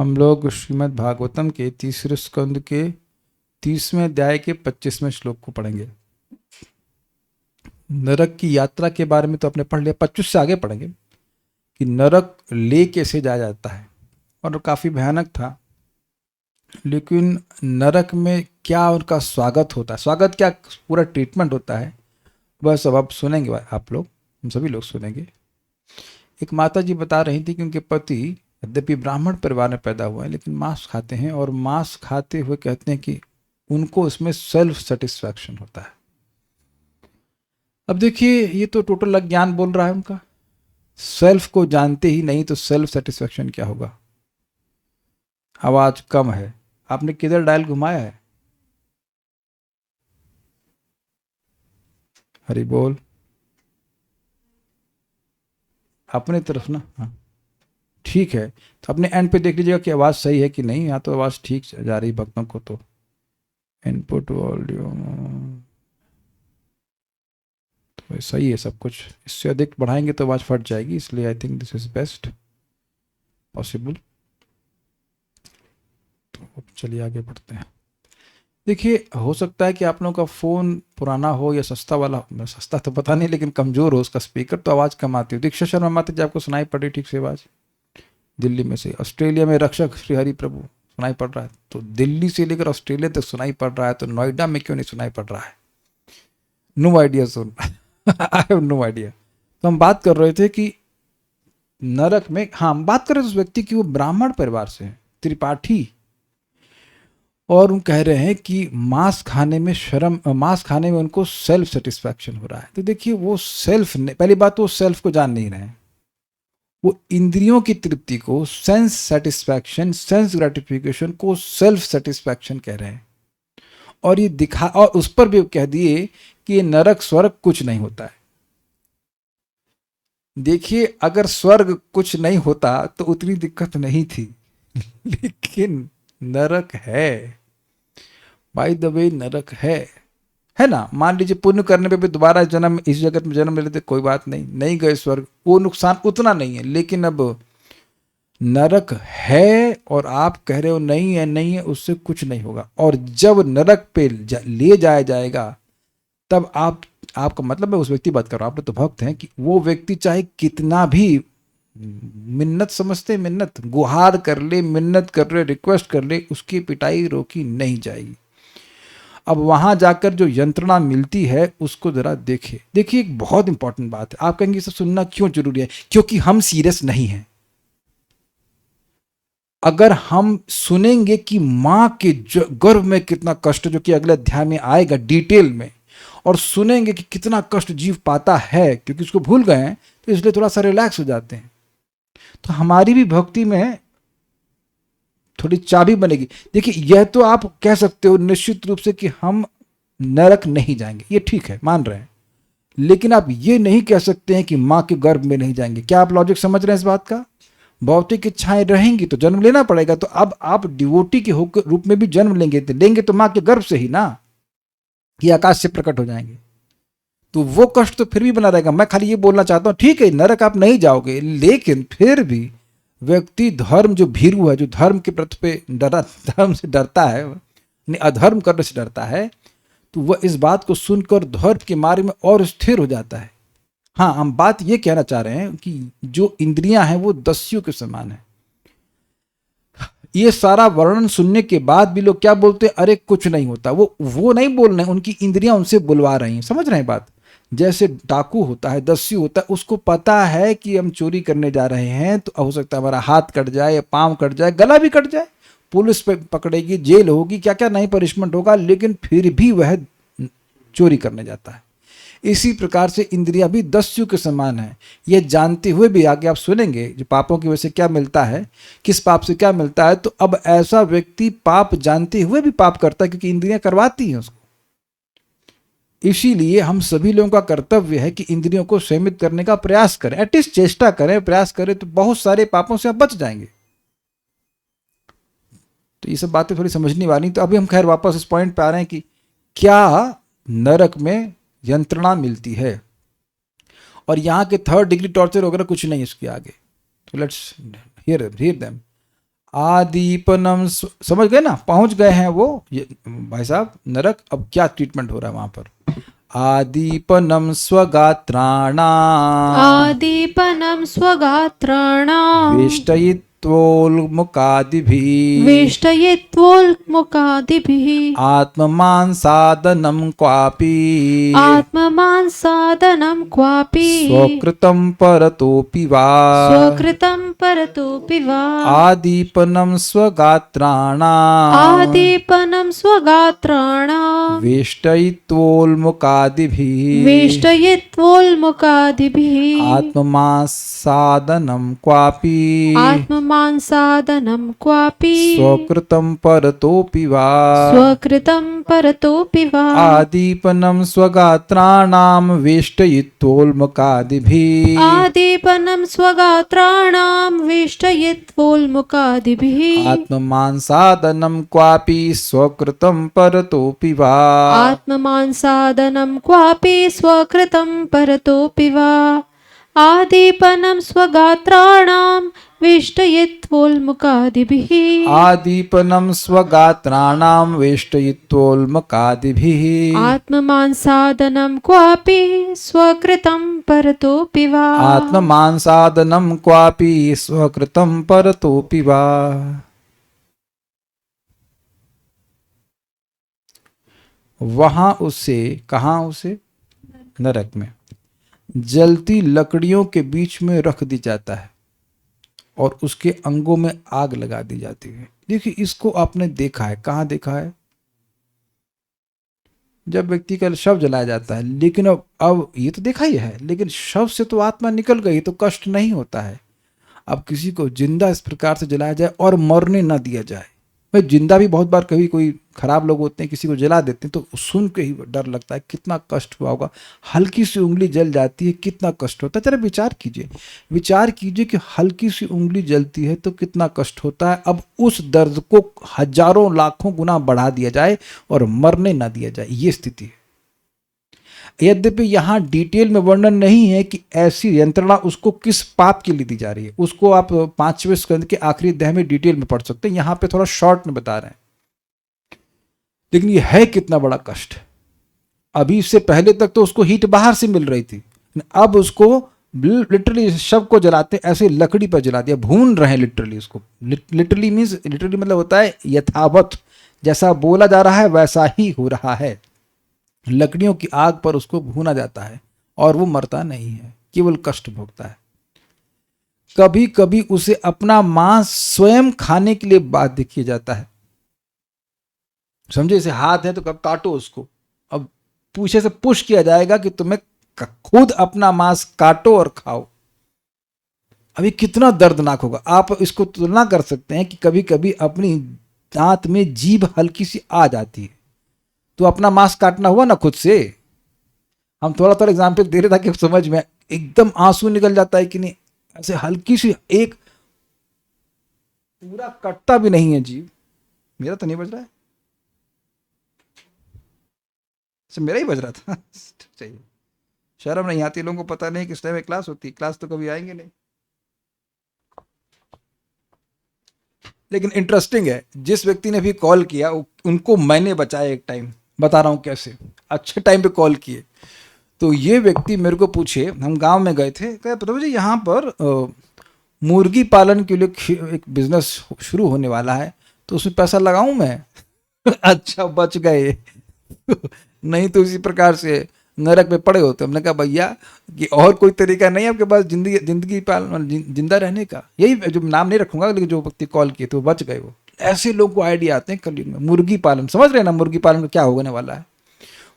हम लोग श्रीमद् भागवतम के तीसरे स्कंद के 30वें अध्याय के 25वें श्लोक को पढ़ेंगे। नरक की यात्रा के बारे में तो आपने पढ़ लिया, 25 से आगे पढ़ेंगे कि नरक ले कैसे जाया जाता है, और काफ़ी भयानक था। लेकिन नरक में क्या उनका स्वागत होता है, स्वागत क्या पूरा ट्रीटमेंट होता है, बस अब आप सुनेंगे, आप लोग, हम सभी लोग सुनेंगे। एक माता जी बता रही थी कि उनके पति यद्यपि ब्राह्मण परिवार में पैदा हुआ है लेकिन मांस खाते हैं, और मांस खाते हुए कहते हैं कि उनको उसमें सेल्फ सेटिस्फैक्शन होता है। अब देखिए, ये तो टोटल अज्ञान बोल रहा है उनका। सेल्फ को जानते ही नहीं तो सेल्फ सेटिस्फैक्शन क्या होगा। आवाज कम है, आपने किधर डायल घुमाया है? हरि बोल, अपने तरफ ना। हाँ ठीक है, तो अपने एंड पे देख लीजिएगा कि आवाज़ सही है कि नहीं। यहाँ तो आवाज़ ठीक जा रही भक्तों को। तो इनपुट वॉल्यूम तो सही है सब कुछ। इससे अधिक बढ़ाएंगे तो आवाज़ फट जाएगी, इसलिए I think this is best possible. तो चलिए आगे बढ़ते हैं। देखिए, हो सकता है कि आप लोगों का फ़ोन पुराना हो या सस्ता वाला हो, सस्ता तो पता नहीं, लेकिन कमज़ोर हो उसका स्पीकर, तो आवाज़ कम आती हो। दीक्षा शर्मा माता जी, आपको सुनाई पड़ रही ठीक से आवाज़? दिल्ली में से। ऑस्ट्रेलिया में रक्षक श्री हरि प्रभु सुनाई पड़ रहा है, तो दिल्ली से लेकर ऑस्ट्रेलिया तक सुनाई पड़ रहा है, तो नोएडा में क्यों नहीं सुनाई पड़ रहा है? नो आइडिया सुन। I have no idea. तो हम बात कर रहे थे कि नरक में, हाँ हम बात कर रहे थे उस व्यक्ति की, वो ब्राह्मण परिवार से है, त्रिपाठी, और उन कह रहे हैं कि मांस खाने में शर्म, मांस खाने में उनको सेल्फ सेटिस्फैक्शन हो रहा है। तो देखिए, वो सेल्फ, पहली बात तो वो सेल्फ को जान नहीं रहे हैं, वो इंद्रियों की तृप्ति को, सेंस सेटिस्फैक्शन, सेंस ग्रेटिफिकेशन को सेल्फ सेटिस्फैक्शन कह रहे हैं। और ये दिखा, और उस पर भी कह दिए कि ये नरक स्वर्ग कुछ नहीं होता है। देखिए, अगर स्वर्ग कुछ नहीं होता तो उतनी दिक्कत नहीं थी। लेकिन नरक है, बाय द वे नरक है ना। मान लीजिए पुण्य करने पे भी दोबारा जन्म, इस जगत में जन्म ले लेते, कोई बात नहीं, नहीं गए स्वर्ग, वो नुकसान उतना नहीं है। लेकिन अब नरक है और आप कह रहे हो नहीं है, नहीं है, उससे कुछ नहीं होगा। और जब नरक पे ले जाया जाएगा, तब आपका मतलब, मैं उस व्यक्ति बात कर रहा हूँ, आप तो भक्त हैं, कि वो व्यक्ति चाहे कितना भी मिन्नत समझते, मिन्नत गुहार कर ले, मिन्नत कर ले, रिक्वेस्ट कर ले, उसकी पिटाई रोकी नहीं जाएगी। अब वहां जाकर जो यंत्रणा मिलती है उसको जरा देखिए। देखिए, एक बहुत इंपॉर्टेंट बात है। आप कहेंगे सब सुनना क्यों जरूरी है? क्योंकि हम सीरियस नहीं हैं। अगर हम सुनेंगे कि मां के गर्भ में कितना कष्ट, जो कि अगले अध्याय में आएगा डिटेल में, और सुनेंगे कि कितना कष्ट जीव पाता है, क्योंकि उसको भूल गए हैं, तो इसलिए थोड़ा सा रिलैक्स हो जाते हैं। तो हमारी भी भक्ति में थोड़ी चाबी बनेगी। देखिए, यह तो आप कह सकते हो निश्चित रूप से कि हम नरक नहीं जाएंगे, ये ठीक है, मान रहे हैं। लेकिन आप ये नहीं कह सकते हैं कि मां के गर्भ में नहीं जाएंगे। क्या आप लॉजिक समझ रहे हैं इस बात का? भौतिक इच्छाएं रहेंगी तो जन्म लेना पड़ेगा। तो अब आप डिवोटी के रूप में भी जन्म लेंगे तो मां के गर्भ से ही ना, ये आकाश से प्रकट हो जाएंगे। तो वो कष्ट तो फिर भी बना रहेगा। मैं खाली ये बोलना चाहता हूं, ठीक है नरक आप नहीं जाओगे, लेकिन फिर भी व्यक्ति धर्म जो भीरू है, जो धर्म के प्रति पे डरा, धर्म से डरता है, अधर्म करने से डरता है, तो वह इस बात को सुनकर धर्म के मार्ग में और स्थिर हो जाता है। हाँ, हम बात ये कहना चाह रहे हैं कि जो इंद्रियां हैं वो दस्युओं के समान है। ये सारा वर्णन सुनने के बाद भी लोग क्या बोलते हैं? अरे कुछ नहीं होता। वो नहीं बोल रहे हैं, उनकी इंद्रियां उनसे बुलवा रही हैं। समझ रहे हैं बात? जैसे डाकू होता है, दस्यु होता है, उसको पता है कि हम चोरी करने जा रहे हैं, तो हो सकता है हमारा हाथ कट जाए, पांव कट जाए, गला भी कट जाए, पुलिस पकड़ेगी, जेल होगी, क्या क्या नहीं पनिशमेंट होगा, लेकिन फिर भी वह चोरी करने जाता है। इसी प्रकार से इंद्रियां भी दस्यु के समान है। ये जानते हुए भी, आगे आप सुनेंगे जो पापों की वजह से क्या मिलता है, किस पाप से क्या मिलता है। तो अब ऐसा व्यक्ति पाप जानते हुए भी पाप करता है, क्योंकि इंद्रियां करवाती हैं उसको। इसीलिए हम सभी लोगों का कर्तव्य है कि इंद्रियों को सीमित करने का प्रयास करें, एटलीस्ट चेष्टा करें, प्रयास करें, तो बहुत सारे पापों से आप बच जाएंगे। तो ये सब बातें थोड़ी समझनी वाली। तो अभी हम खैर वापस इस पॉइंट पे आ रहे हैं कि क्या नरक में यंत्रणा मिलती है, और यहाँ के 3rd डिग्री टॉर्चर वगैरह कुछ नहीं इसके आगे। तो लेट्स हियर देम। आदीपनम समझ गए ना, पहुंच गए हैं वो भाई साहब नरक। अब क्या ट्रीटमेंट हो रहा है वहां पर। आदीपनम स्वगात्राणाम आदीपनं स्वगात्राणां वेष्टयित्वोल्मुखादिभिः वेष्टयित्वोल्मुखादिभिः आत्ममांसादनं क्वापि आत्ममांसादनं क्वापि स्वकृतं परतोऽपि वा स्वकृतं परतोऽपि वा आदीपनं स्वगात्राणाम् आदीपनं स्वगात्राणां वेष्टयित्वोल्मुखादिभिः वेष्टयित्वोल्मुखादिभिः आत्ममांसादनं क्वापि आत्ममांसादनं क्वापि स्वकृतं परतोऽपि वा स्वकृतं परतोऽपि वा आदीपनं स्वगात्राणां वेष्टयित्वोल्मुखादिभिः आदीपनं स्वगात्राणां वेष्टयित्वोल्मुखादिभिः आत्ममांसादनं क्वापि स्वकृतं परतोऽपि वा आत्ममांसादनं क्वापि स्वकृतं परतोऽपि वा आदीपनं स्वगात्राणां वेष्टयित्वोल्मुखादिभिः आदीपनं स्वगात्राणां वेष्टयित्वोल्मकादिभिः आत्ममांसादनं क्वापि स्वकृतं परतोऽपि वा आत्ममांसादनं क्वापि स्वकृतं परतोऽपि वा। वहां उसे, कहाँ उसे, नरक में जलती लकड़ियों के बीच में रख दी जाता है और उसके अंगों में आग लगा दी जाती है। देखिए इसको आपने देखा है, कहाँ देखा है, जब व्यक्ति का शव जलाया जाता है। लेकिन अब ये तो देखा ही है, लेकिन शव से तो आत्मा निकल गई तो कष्ट नहीं होता है। अब किसी को जिंदा इस प्रकार से जलाया जाए और मरने ना दिया जाए। भाई जिंदा भी बहुत बार कभी कोई खराब लोग होते हैं किसी को जला देते हैं तो सुन के ही डर लगता है कितना कष्ट हुआ होगा। हल्की सी उंगली जल जाती है कितना कष्ट होता है। जरा विचार कीजिए, विचार कीजिए कि हल्की सी उंगली जलती है तो कितना कष्ट होता है। अब उस दर्द को हजारों लाखों गुना बढ़ा दिया जाए और मरने ना दिया जाए, ये स्थिति है। यद्यपि यहाँ डिटेल में वर्णन नहीं है कि ऐसी यंत्रणा उसको किस पाप के लिए दी जा रही है, उसको आप 5वें स्कंद के आखिरी अध्याय में डिटेल में पढ़ सकते हैं। यहाँ पे थोड़ा शॉर्ट में बता रहे हैं, लेकिन ये है कितना बड़ा कष्ट। अभी इससे पहले तक तो उसको हीट बाहर से मिल रही थी, अब उसको लिटरली शव को जलाते ऐसे लकड़ी पर जला दिया, भून रहे हैं लिटरली उसको। लिटरली मीन्स, लिटरली मतलब होता है यथावत, जैसा बोला जा रहा है वैसा ही हो रहा है। लकड़ियों की आग पर उसको भूना जाता है और वो मरता नहीं है, केवल कष्ट भोगता है। कभी कभी उसे अपना मांस स्वयं खाने के लिए बाध्य किया जाता है। समझे, इसे हाथ है तो कब काटो उसको, अब पीछे से पुश किया जाएगा कि तुम्हें खुद अपना मांस काटो और खाओ। अभी कितना दर्दनाक होगा। आप इसको तुलना कर सकते हैं कि कभी कभी अपनी दांत में जीभ हल्की सी आ जाती है तो अपना मांस काटना हुआ ना खुद से। हम थोड़ा थोड़ा एग्जाम्पल दे रहे ताकि समझ में, एकदम आंसू निकल जाता है कि नहीं, ऐसे हल्की सी, एक पूरा कटता भी नहीं है जीभ। मेरा तो नहीं बज रहा है, मेरा ही बज रहा था। चाहिए, शर्म नहीं आती लोगों को, पता नहीं किस टाइम में क्लास होती, क्लास तो कभी आएंगे नहीं। लेकिन इंटरेस्टिंग है, जिस व्यक्ति ने भी कॉल किया उनको मैंने बचाया एक टाइम, बता रहा हूँ कैसे, अच्छे टाइम पे कॉल किए। तो ये व्यक्ति मेरे को पूछे, हम गांव में गए थे, कहे पता मुझे यहाँ पर मुर्गी पालन के लिए एक बिजनेस शुरू होने वाला है तो उसमें पैसा लगाऊं मैं। अच्छा बच गए। नहीं तो इसी प्रकार से नरक में पड़े होते। हमने कहा भैया कि और कोई तरीका नहीं है आपके पास जिंदगी जिंदा रहने का? यही, जो नाम नहीं रखूंगा, लेकिन जो व्यक्ति कॉल किए तो बच गए वो। ऐसे लोग को आइडिया आते हैं कलयुग में। मुर्गी पालन, समझ रहे हैं ना मुर्गी पालन का क्या होने वाला है?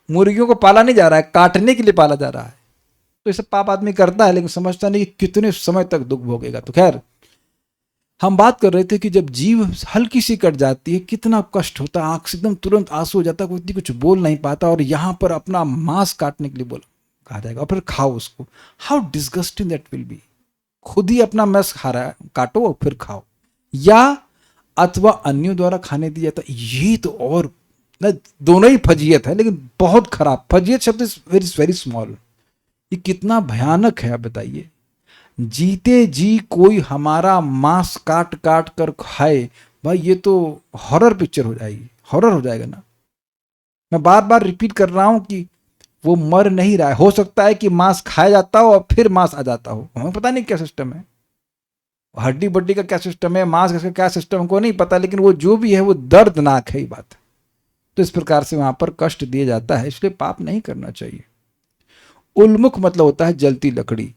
मुर्गियों को पाला नहीं जा रहा है, काटने के लिए पाला जा रहा है। तो ये सब पाप आदमी करता है लेकिन समझता नहीं कि कितने समय तक दुख भोगेगा। तो खैर, हम बात कर रहे थे कि जब जीव हल्की सी कट जाती है कितना कष्ट होता है, आंख से एकदम तुरंत आंसू हो जाता है, कोई कुछ बोल नहीं पाता, और यहाँ पर अपना मांस काटने के लिए बोला कहा जाएगा और फिर खाओ उसको। How disgusting that will be. खुद ही अपना मांस खा रहा है, काटो और फिर खाओ, या अथवा अन्यों द्वारा खाने दिया जाता। ये तो और दोनों ही फजीयत है, लेकिन बहुत खराब। फजीयत शब्द इज वेरी वेरी स्मॉल। ये कितना भयानक है आप बताइए। जीते जी कोई हमारा मांस काट काट कर खाए, भाई ये तो हॉरर पिक्चर हो जाएगी, हॉरर हो जाएगा ना। मैं बार बार रिपीट कर रहा हूं कि वो मर नहीं रहा है। हो सकता है कि मांस खाया जाता हो और फिर मांस आ जाता हो, हमें पता नहीं क्या सिस्टम है, हड्डी बड्डी का क्या सिस्टम है, मांस का क्या सिस्टम हमको नहीं पता, लेकिन वो जो भी है वो दर्दनाक है, ये बात। तो इस प्रकार से वहां पर कष्ट दिया जाता है, इसलिए पाप नहीं करना चाहिए। उन्मुख मतलब होता है जलती लकड़ी,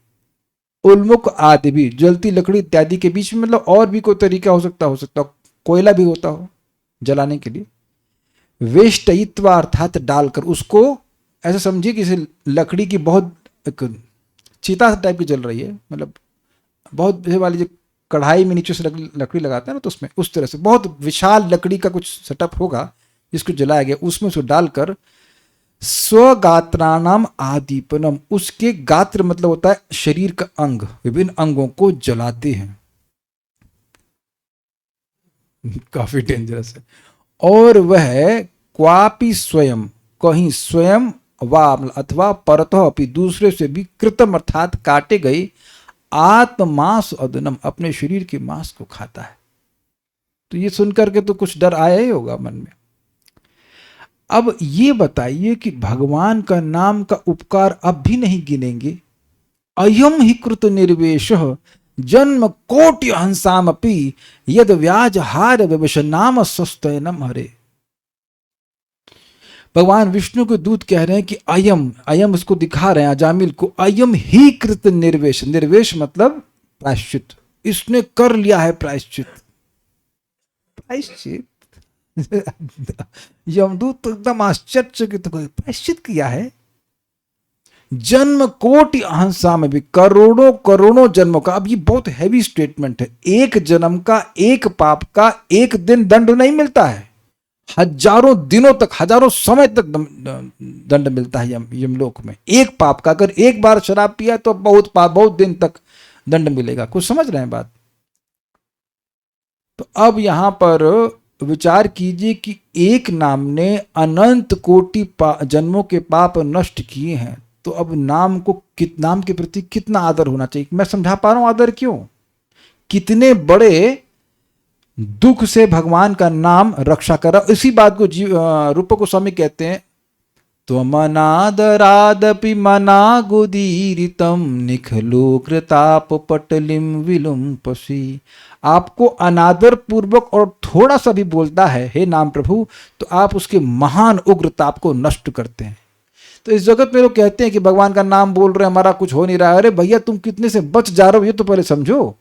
उन्मुख आदि भी, जलती लकड़ी इत्यादि के बीच में मतलब और भी कोई तरीका हो सकता हो, कोयला भी होता हो जलाने के लिए। वेष्टयित्वा अर्थात डालकर, उसको ऐसा समझिए कि जैसे लकड़ी की बहुत चिता टाइप की जल रही है, मतलब बहुत वाली जो कढ़ाई में नीचे से लकड़ी लगाते हैं ना, तो उसमें उस तरह से बहुत विशाल लकड़ी का कुछ सेटअप होगा जिसको जलाया गया, उसमें उसको डालकर स्वगात्राणाम आदीपनम, उसके गात्र मतलब होता है शरीर का अंग, विभिन्न अंगों को जलाते हैं। काफी डेंजरस है। और वह क्वापि स्वयं, कहीं स्वयं वा अथवा परतः अपि, दूसरे से भी कृतम अर्थात काटे गए आत्मांस अदनम, अपने शरीर के मांस को खाता है। तो ये सुनकर के तो कुछ डर आया ही होगा मन में। अब ये बताइए कि भगवान का नाम का उपकार अब भी नहीं गिनेंगे? अयम ही कृत निर्वेश जन्म कोटि हंसामपि यद व्याज हार विवशनाम सस्तयनम हरे। भगवान विष्णु के दूत कह रहे हैं कि अयम, अयम उसको दिखा रहे हैं अजामिल को, अयम ही कृत निर्वेश, निर्वेश मतलब प्रायश्चित, इसने कर लिया है प्रायश्चित। प्रायश्चित यमदूत तो एकदम आश्चर्यचकित हो गए, प्रायश्चित किया है। जन्म कोटि अहंसा में भी, करोड़ों करोड़ों जन्मों का। अब ये बहुत हैवी स्टेटमेंट है, एक जन्म का, एक पाप का एक दिन दंड नहीं मिलता है, हजारों दिनों तक, हजारों समय तक दंड मिलता है यमलोक में। एक पाप का, अगर एक बार शराब पिया तो बहुत पाप, बहुत दिन तक दंड मिलेगा। कुछ समझ रहे हैं बात? तो अब यहां पर विचार कीजिए कि एक नाम ने अनंत कोटि जन्मों के पाप नष्ट किए हैं, तो अब नाम को, नाम के प्रति कितना आदर होना चाहिए। मैं समझा पा रहा हूं आदर क्यों? कितने बड़े दुख से भगवान का नाम रक्षा करा। इसी बात को रूप गोस्वामी कहते हैं, तो मनादरादपि मनागुदीरितम निखलो कृताप पटलिम विलुम्पसी। आपको अनादर पूर्वक और थोड़ा सा भी बोलता है हे नाम प्रभु, तो आप उसके महान उग्र ताप को नष्ट करते हैं। तो इस जगत में लोग कहते हैं कि भगवान का नाम बोल रहे हैं, हमारा कुछ हो नहीं रहा है। अरे भैया, तुम कितने से बच जा रहे हो ये तो पहले समझो।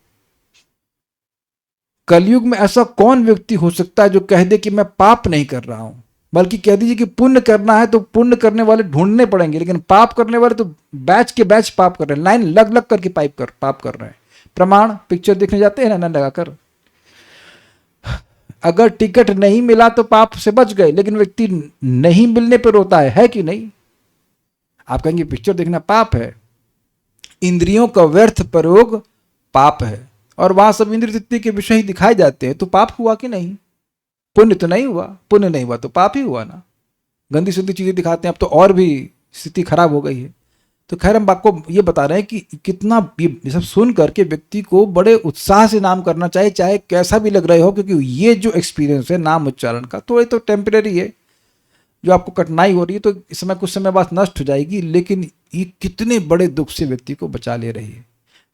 कलयुग में ऐसा कौन व्यक्ति हो सकता है जो कह दे कि मैं पाप नहीं कर रहा हूं, बल्कि कह दीजिए कि पुण्य करना है तो पुण्य करने वाले ढूंढने पड़ेंगे, लेकिन पाप करने वाले तो बैच के बैच पाप कर रहे हैं, लाइन लग लग करके पाप कर रहे हैं। प्रमाण, पिक्चर देखने जाते हैं ना लगाकर, अगर टिकट नहीं मिला तो पाप से बच गए, लेकिन व्यक्ति नहीं मिलने पर रोता है कि नहीं? आप कहेंगे पिक्चर देखना पाप है, इंद्रियों का व्यर्थ प्रयोग पाप है, और वहां सब इंद्रिय तृप्ति के विषय ही दिखाए जाते हैं, तो पाप हुआ कि नहीं? पुण्य तो नहीं हुआ, पुण्य नहीं हुआ तो पाप ही हुआ ना। गंदी सुंदी चीजें दिखाते हैं, अब तो और भी स्थिति खराब हो गई है। तो खैर हम आपको ये बता रहे हैं कि कितना ये सब सुन करके व्यक्ति को बड़े उत्साह से नाम करना चाहिए, चाहे कैसा भी लग रहे हो, क्योंकि ये जो एक्सपीरियंस है नाम उच्चारण का, तो ये तो टेम्परेरी है। जो आपको कठिनाई हो रही है तो इस समय कुछ समय बाद नष्ट हो जाएगी, लेकिन ये कितने बड़े दुख से व्यक्ति को बचा ले रही है।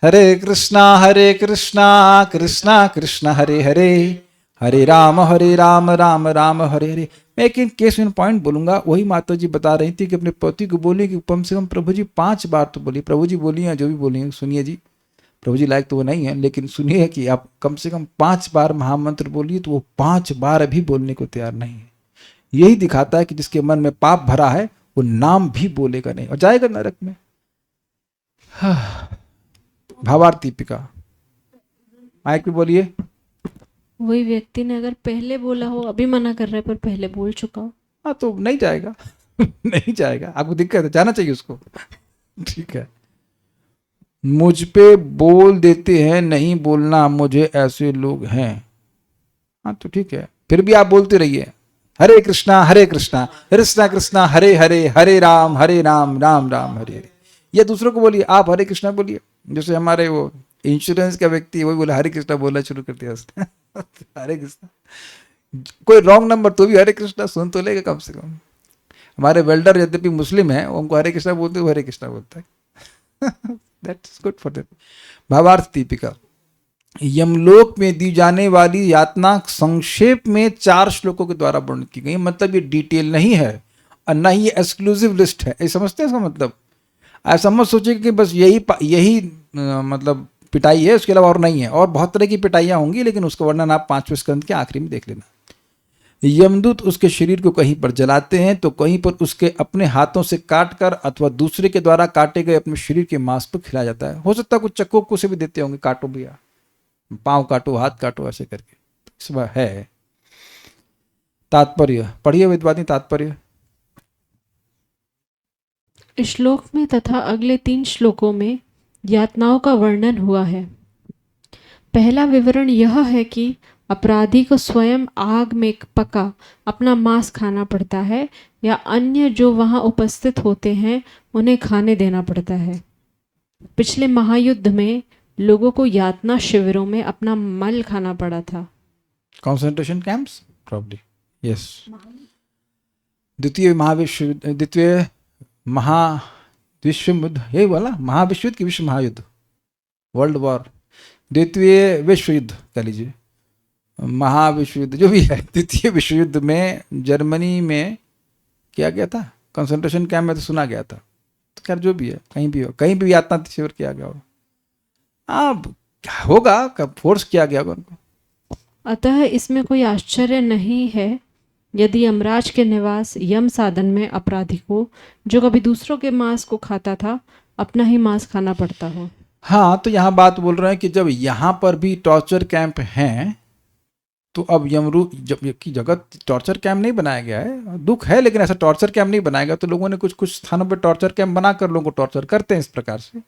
हरे कृष्णा कृष्णा कृष्णा हरे हरे, हरे राम राम राम हरे हरे। मैं एक केस में पॉइंट बोलूंगा, वही माता जी बता रही थी कि अपने पति को बोली कि कम से कम प्रभु जी 5 बार तो बोलिए। प्रभु जी बोली हैं, जो भी बोली हैं सुनिए जी, प्रभु जी लायक तो वो नहीं है, लेकिन सुनिए कि आप कम से कम 5 बार महामंत्र बोलिए। तो वो 5 बार अभी बोलने को तैयार नहीं है। यही दिखाता है कि जिसके मन में पाप भरा है वो नाम भी बोलेगा नहीं और जाएगा नरक में। भावार्थ दीपिका, माइक पे बोलिए। वही व्यक्ति ने अगर पहले बोला हो, अभी मना कर रहा है पर पहले बोल चुका हो, हाँ तो नहीं जाएगा। नहीं जाएगा, आपको दिक्कत है, जाना चाहिए उसको। ठीक है, मुझ पे बोल देते हैं, नहीं बोलना मुझे, ऐसे लोग हैं। हाँ तो ठीक है, फिर भी आप बोलते रहिए हरे कृष्णा कृष्णा कृष्णा हरे हरे, हरे राम राम राम हरे हरे। या दूसरों को बोलिए, आप हरे कृष्णा बोलिए, जैसे हमारे वो इंश्योरेंस का व्यक्ति है, वही बोला हरे कृष्णा बोलना शुरू कर दिया उसने हरे कृष्णा, कोई रॉन्ग नंबर तो भी हरे कृष्णा सुन तो लेगा कम से कम। हमारे वेल्डर यद्यपि मुस्लिम है, वो हमको हरे कृष्णा बोलते, वो हरे कृष्णा बोलता है दैट्स गुड फॉर देम। भावार्थ दीपिका। यमलोक में दी जाने वाली यातना संक्षेप में 4 श्लोकों के द्वारा वर्णित की गई। मतलब ये डिटेल नहीं है और ना ही ये एक्सक्लूसिव लिस्ट है, ये समझते हैं इसका मतलब। ऐसा मत सोचिए कि बस यही मतलब पिटाई है, उसके अलावा और नहीं है, और बहुत तरह की पिटाइयाँ होंगी, लेकिन उसका वर्णन आप 5वें स्कंद के आखिरी में देख लेना। यमदूत उसके शरीर को कहीं पर जलाते हैं तो कहीं पर उसके अपने हाथों से काट कर अथवा दूसरे के द्वारा काटे गए अपने शरीर के मांस पर खिलाया जाता है। हो सकता है कुछ चक्कों से भी देते होंगे, काटो भैया, पाँव काटो, हाथ काटो, ऐसे करके इस बार है। तात्पर्य पढ़िए विद्वानी, तात्पर्य। श्लोक में तथा अगले 3 श्लोकों में यातनाओं का वर्णन हुआ है। पहला विवरण यह है कि अपराधी को स्वयं आग में पका अपना मांस खाना पड़ता है या अन्य जो वहां उपस्थित होते हैं उन्हें खाने देना पड़ता है। पिछले महायुद्ध में लोगों को यातना शिविरों में अपना मल खाना पड़ा था। Concentration camps probably, yes. द्वितीय महाविश्व युद्ध, यही बोला महाविश्व युद्ध की विश्व महायुद्ध, वर्ल्ड वॉर, द्वितीय विश्व युद्ध कह लीजिए, महाविश्व युद्ध जो भी है। द्वितीय विश्व युद्ध में जर्मनी में किया गया था, कंसंट्रेशन कैंप में तो सुना गया था। तो खैर जो भी है, कहीं भी हो, कहीं भी यातना शिविर किया गया हो, अब होगा कब फोर्स किया गया होगा उनको। अतः इसमें कोई आश्चर्य नहीं है यदि यमराज के निवास यम साधन में अपराधी को, जो कभी दूसरों के मांस को खाता था, अपना ही मांस खाना पड़ता हो। हाँ, तो यहाँ बात बोल रहे हैं कि जब यहाँ पर भी टॉर्चर कैंप हैं तो अब जब की जगह टॉर्चर कैंप नहीं बनाया गया है, दुख है, लेकिन ऐसा टॉर्चर कैंप नहीं बनाया गया, तो लोगों ने कुछ स्थानों पर टॉर्चर कैंप बनाकर लोगों को टॉर्चर करते हैं इस प्रकार से।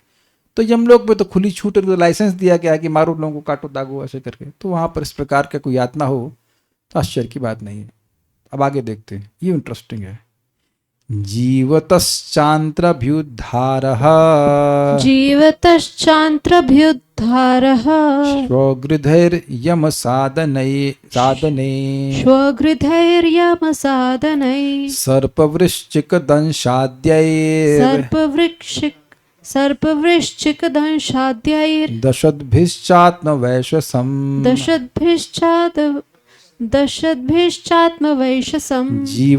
तो यमलोक में तो खुली छूट, लाइसेंस दिया गया है कि मारो लोगों को, काटो दागो, ऐसे करके। तो वहाँ पर इस प्रकार का कोई यातना हो तो आश्चर्य की बात नहीं है। अब आगे देखते हैं, ये इंटरेस्टिंग है। जीवतश्चान्त्रभ्युद्धारः जीवतश्चान्त्रभ्युद्धारः स्वगृधैर्यमसादनैः सर्पवृश्चिकदंशाद्यैर् दशद्भिश्चात्मवैशसम्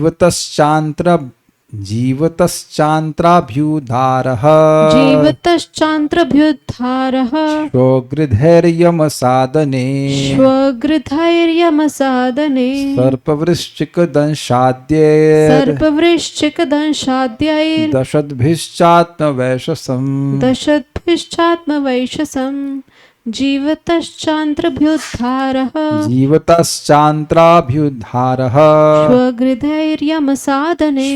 जीवतश्चान्त्राभ्युद्धारः स्वगृधैर्यमसादने सर्पवृश्चिकदंशाद्यैर् दशद्भिश्चात्मवैशसम् जीवतश्चान्त्रभ्युद्धारः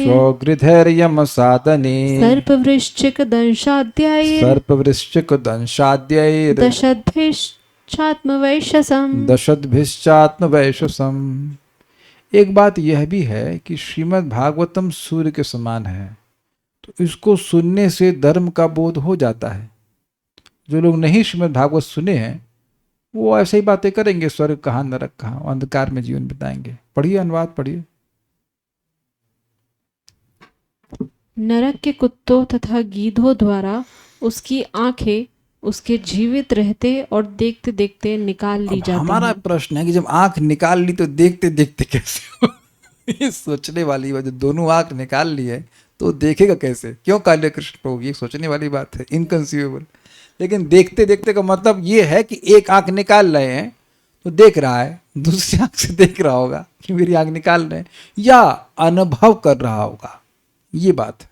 स्वगृधैर्यमसादने सर्पवृश्चिकदंशाद्यैर् दशद्भिश्चात्मवैशसम्। एक बात यह भी है कि श्रीमद् भागवतम सूर्य के समान है, तो इसको सुनने से धर्म का बोध हो जाता है। जो लोग नहीं श्रीमद् भागवत सुने हैं वो ऐसे ही बातें करेंगे, स्वर्ग कहाँ, नरक कहाँ, अंधकार में जीवन बिताएंगे। पढ़िए, अनुवाद पढ़िए। नरक के कुत्तों तथा गीधों द्वारा उसकी आंखें उसके जीवित रहते और देखते देखते निकाल ली जाती हैं। हमारा प्रश्न है कि जब आंख निकाल ली तो देखते देखते कैसे हो? ये सोचने वाली बात। दोनों आंख निकाल ली है तो देखेगा कैसे? क्यों काले कृष्ण प्रभु? ये सोचने वाली बात है, इनकंसीवेबल। लेकिन देखते देखते का मतलब ये है कि एक आंख निकाल रहे हैं तो देख रहा है, दूसरी आंख से देख रहा होगा कि मेरी आंख निकाल रहे हैं, या अनुभव कर रहा होगा, ये बात।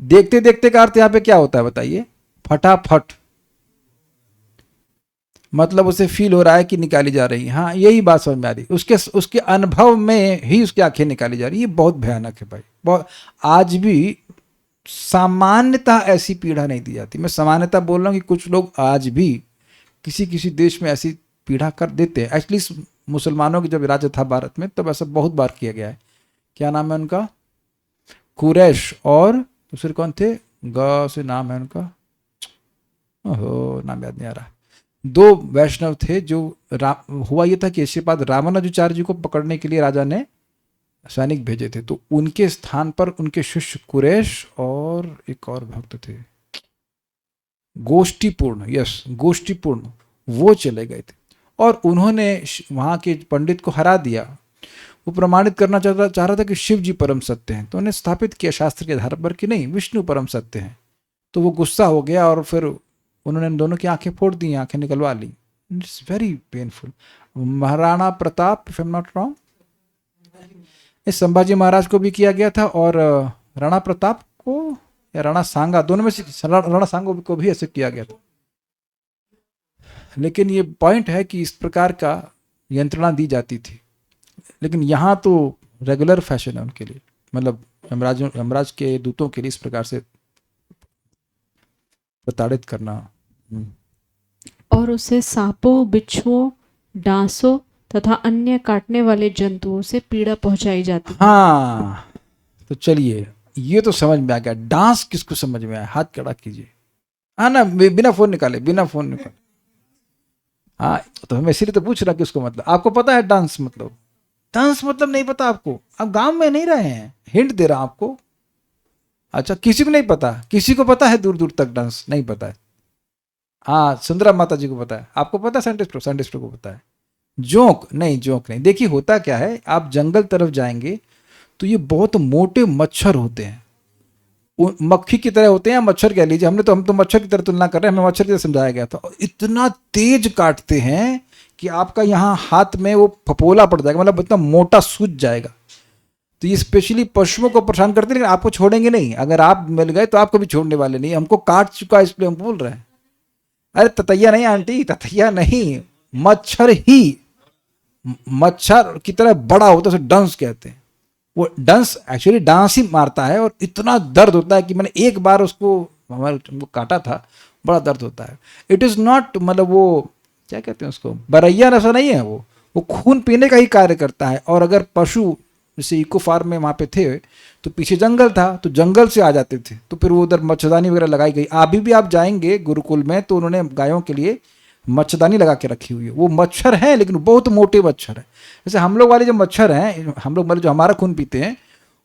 देखते देखते का अर्थ यहाँ पे क्या होता है बताइए? फटाफट, मतलब उसे फील हो रहा है कि निकाली जा रही है। हाँ, यही बात समझ में आ रही। उसके अनुभव में ही उसकी आंखें निकाली जा रही है। ये बहुत भयानक है भाई, बहुत। आज भी सामान्यतः ऐसी पीड़ा नहीं दी जाती। मैं सामान्यतः बोल रहा हूँ कि कुछ लोग आज भी किसी किसी देश में ऐसी पीड़ा कर देते हैं। एटलीस्ट मुसलमानों की जब राज्य था भारत में तब ऐसा बहुत बार किया गया है। क्या नाम है उनका? कुरैश, और दूसरे कौन थे? ग से नाम है उनका, ओहो, नाम याद नहीं आ रहा। दो वैष्णव थे जो हुआ ये था कि इसके बाद रामानुजाचार्य जी को पकड़ने के लिए राजा ने सैनिक भेजे थे, तो उनके स्थान पर उनके शिष्य कुरैश और एक और भक्त थे, गोष्ठीपूर्ण, यस गोष्ठीपूर्ण, वो चले गए थे और उन्होंने वहाँ के पंडित को हरा दिया। वो प्रमाणित करना चाह रहा था कि शिव जी परम सत्य हैं, तो उन्हें स्थापित किया शास्त्र के आधार पर कि नहीं, विष्णु परम सत्य हैं। तो वो गुस्सा हो गया और फिर उन्होंने दोनों की आंखें फोड़ दी, आंखें निकलवा ली। It's very painful. Maharana Pratap, if I am not wrong, इस संभाजी महाराज को भी किया गया था और राणा प्रताप को या राणा सांगा, दोनों में से राणा सांगा को भी ऐसे किया गया था। लेकिन ये पॉइंट है कि इस प्रकार का यंत्रणा दी जाती थी, लेकिन यहाँ तो रेगुलर फैशन है उनके लिए, मतलब यमराज के दूतों के लिए इस प्रकार से प्रताड़ित करना। और उसे सांपों, बिच्छुओं, डांसों तथा अन्य काटने वाले जंतुओं से पीड़ा पहुंचाई जाती। हाँ, तो चलिए ये तो समझ में आ गया। डांस किसको समझ में आया, हाथ खड़ा कीजिए। हाँ ना, बिना फोन निकाले, बिना फोन निकाले। हाँ, तो हम इसीलिए तो पूछ रहा कि उसको मतलब आपको पता है डांस मतलब? डांस मतलब नहीं पता आपको? आप गांव में नहीं रहे हैं, हिंट दे रहा आपको। अच्छा, किसी को नहीं पता? किसी को पता है दूर दूर तक डांस नहीं पता है? हाँ, सुंदरा माता जी को पता है। आपको पता है? साइंटिस्ट को पता है। जोंक नहीं, जोंक नहीं। देखिए होता क्या है, आप जंगल तरफ जाएंगे तो ये बहुत मोटे मच्छर होते हैं, मक्खी की तरह होते हैं, मच्छर कह लीजिए। हम तो मच्छर की तरह तुलना कर रहे हैं, हमें मच्छर की तरह समझाया गया था। और इतना तेज काटते हैं कि आपका यहाँ हाथ में वो फपोला पड़ जाएगा, मतलब इतना मोटा सूज जाएगा। तो ये स्पेशली पशुओं को परेशान करते हैं, लेकिन आपको छोड़ेंगे नहीं। अगर आप मिल गए तो आपको भी छोड़ने वाले नहीं। हमको काट चुका इसलिए हम बोल रहे हैं। अरे ततैया नहीं आंटी, ततैया नहीं, मच्छर ही मच्छर की तरह बड़ा होता है, उसे डंस कहते हैं। वो डंस एक्चुअली डांस ही मारता है और इतना दर्द होता है कि मैंने एक बार उसको हमारे काटा था, बड़ा दर्द होता है। इट इज़ नॉट, मतलब वो क्या कहते हैं उसको, बरैया नशा नहीं है वो खून पीने का ही कार्य करता है। और अगर पशु जैसे इको फार्म में वहाँ पे थे तो पीछे जंगल था, तो जंगल से आ जाते थे, तो फिर वो उधर मच्छरदानी वगैरह लगाई गई। अभी भी आप जाएंगे गुरुकुल में तो उन्होंने गायों के लिए मच्छरदानी लगा के रखी हुई है। वो मच्छर हैं लेकिन बहुत मोटे मच्छर है। जैसे हम लोग वाले जो मच्छर हैं, हम लोग मतलब जो हमारा खून पीते हैं,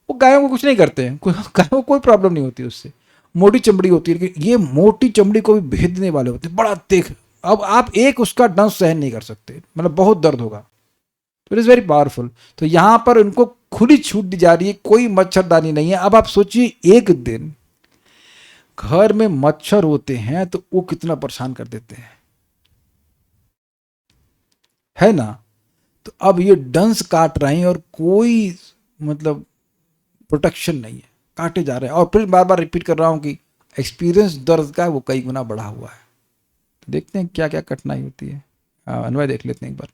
वो गायों को कुछ नहीं करते हैं, गायों को कोई प्रॉब्लम नहीं होती उससे, मोटी चमड़ी होती है। लेकिन ये मोटी चमड़ी को भी भेदने वाले होते हैं, बड़ा तेज। अब आप एक उसका डंस सहन नहीं कर सकते, मतलब बहुत दर्द होगा। तो इट इज़ वेरी पावरफुल। तो यहाँ पर उनको खुली छूट दी जा रही है, कोई मच्छरदानी नहीं है। अब आप सोचिए एक दिन घर में मच्छर होते हैं तो वो कितना परेशान कर देते हैं, है ना? तो अब ये डंस काट रहे हैं और कोई मतलब प्रोटेक्शन नहीं है, काटे जा रहे हैं। और फिर बार बार रिपीट कर रहा हूं कि एक्सपीरियंस दर्द का वो कई गुना बढ़ा हुआ है। तो देखते हैं क्या क्या कठिनाई होती है। अन्वय देख लेते हैं एक बार।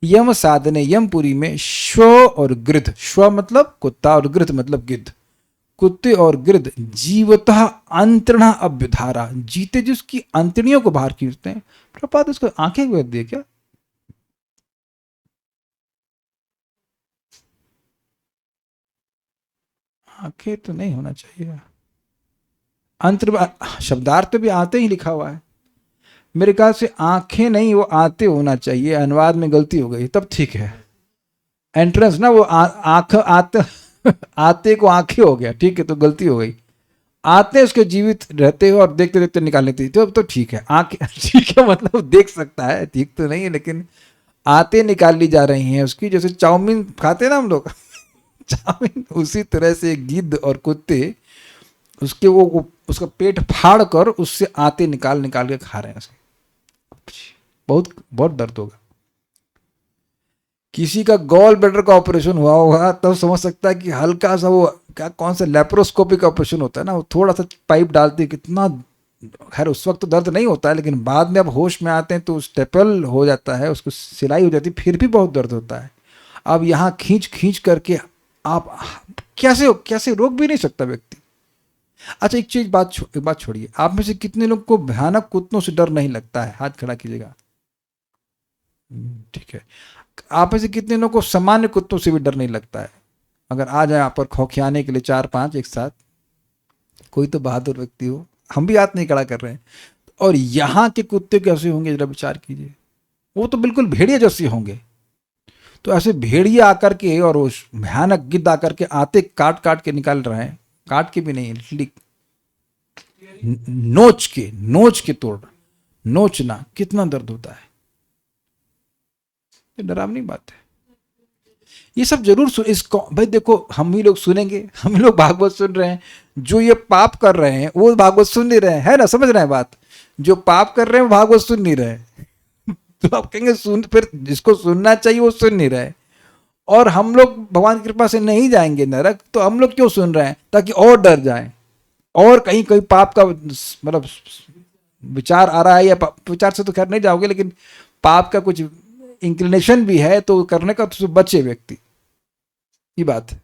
यम साधने यमपुरी में श्व और गृध, श्व मतलब कुत्ता और गृध मतलब गिद्ध, कुत्ते और गृध जीवतः अंतरणा अभ्युधारा, जीते जिसकी अंतड़ियों को बाहर खींचते हैं। प्रपात उसको आंखें को दिए क्या? आंखें तो नहीं होना चाहिए, अंतर शब्दार्थ भी आते ही लिखा हुआ है मेरे ख्याल से। आंखें नहीं, वो आते होना चाहिए, अनुवाद में गलती हो गई तब ठीक है। एंट्रेंस ना, वो आंख आते आते को आंखें हो गया, ठीक है, तो गलती हो गई। आते उसके जीवित रहते हो और देखते देखते निकाल लेते, तो ठीक है। आंखें ठीक है, मतलब देख सकता है, ठीक तो नहीं है, लेकिन आते निकाल ली जा रही हैं उसकी। जैसे चाउमीन खाते ना हम लोग चाउमीन, उसी तरह से गिद्ध और कुत्ते उसके वो उसका पेट फाड़ कर उससे आते निकाल निकाल के खा रहे हैं। बहुत बहुत दर्द होगा। किसी का गॉल ब्लैडर का ऑपरेशन हुआ होगा तब समझ सकता है कि हल्का सा वो क्या, कौन सा लेप्रोस्कोपिक ऑपरेशन होता है ना, वो थोड़ा सा पाइप डालते हैं, कितना, खैर उस वक्त तो दर्द नहीं होता है, लेकिन बाद में अब होश में आते हैं तो स्टेपल हो जाता है, उसको सिलाई हो जाती है, फिर भी बहुत दर्द होता है। अब यहाँ खींच खींच करके आप कैसे रोक भी नहीं सकता व्यक्ति। अच्छा एक बात छोड़िए, आप में से कितने लोग को भयानक कुत्तों से डर नहीं लगता है? हाथ खड़ा कीजिएगा। ठीक है। आप में से कितने लोगों को सामान्य कुत्तों से भी डर नहीं लगता है? अगर आ जाए आप पर खौखियाने के लिए 4-5 एक साथ, कोई तो बहादुर व्यक्ति हो। हम भी हाथ नहीं खड़ा कर रहे हैं। और यहाँ के कुत्ते कैसे होंगे जरा विचार कीजिए, वो तो बिल्कुल भेड़िया जैसे होंगे। तो ऐसे भेड़िया आकर के और उस भयानक गिद्ध आकर के आते काट काट के निकाल रहे हैं, काट के भी नहीं, लिटरली नोच के तोड़, नोचना कितना दर्द होता है। ये डरावनी बात है। ये सब जरूर सुन, इसको भाई देखो, हम ही लोग सुनेंगे, हम ही लोग भागवत सुन रहे हैं, जो ये पाप कर रहे हैं वो भागवत सुन नहीं रहे हैं, है ना, समझ रहे हैं बात, जो पाप कर रहे हैं वो भागवत सुन नहीं रहे तो आप कहेंगे सुन, फिर जिसको सुनना चाहिए वो सुन नहीं रहे। और हम लोग भगवान की कृपा से नहीं जाएंगे नरक, तो हम लोग क्यों सुन रहे हैं, ताकि और डर जाएं, और कहीं कहीं पाप का मतलब विचार आ रहा है, या विचार से तो खैर नहीं जाओगे, लेकिन पाप का कुछ इंक्लिनेशन भी है तो करने का, तो बचे व्यक्ति, ये बात है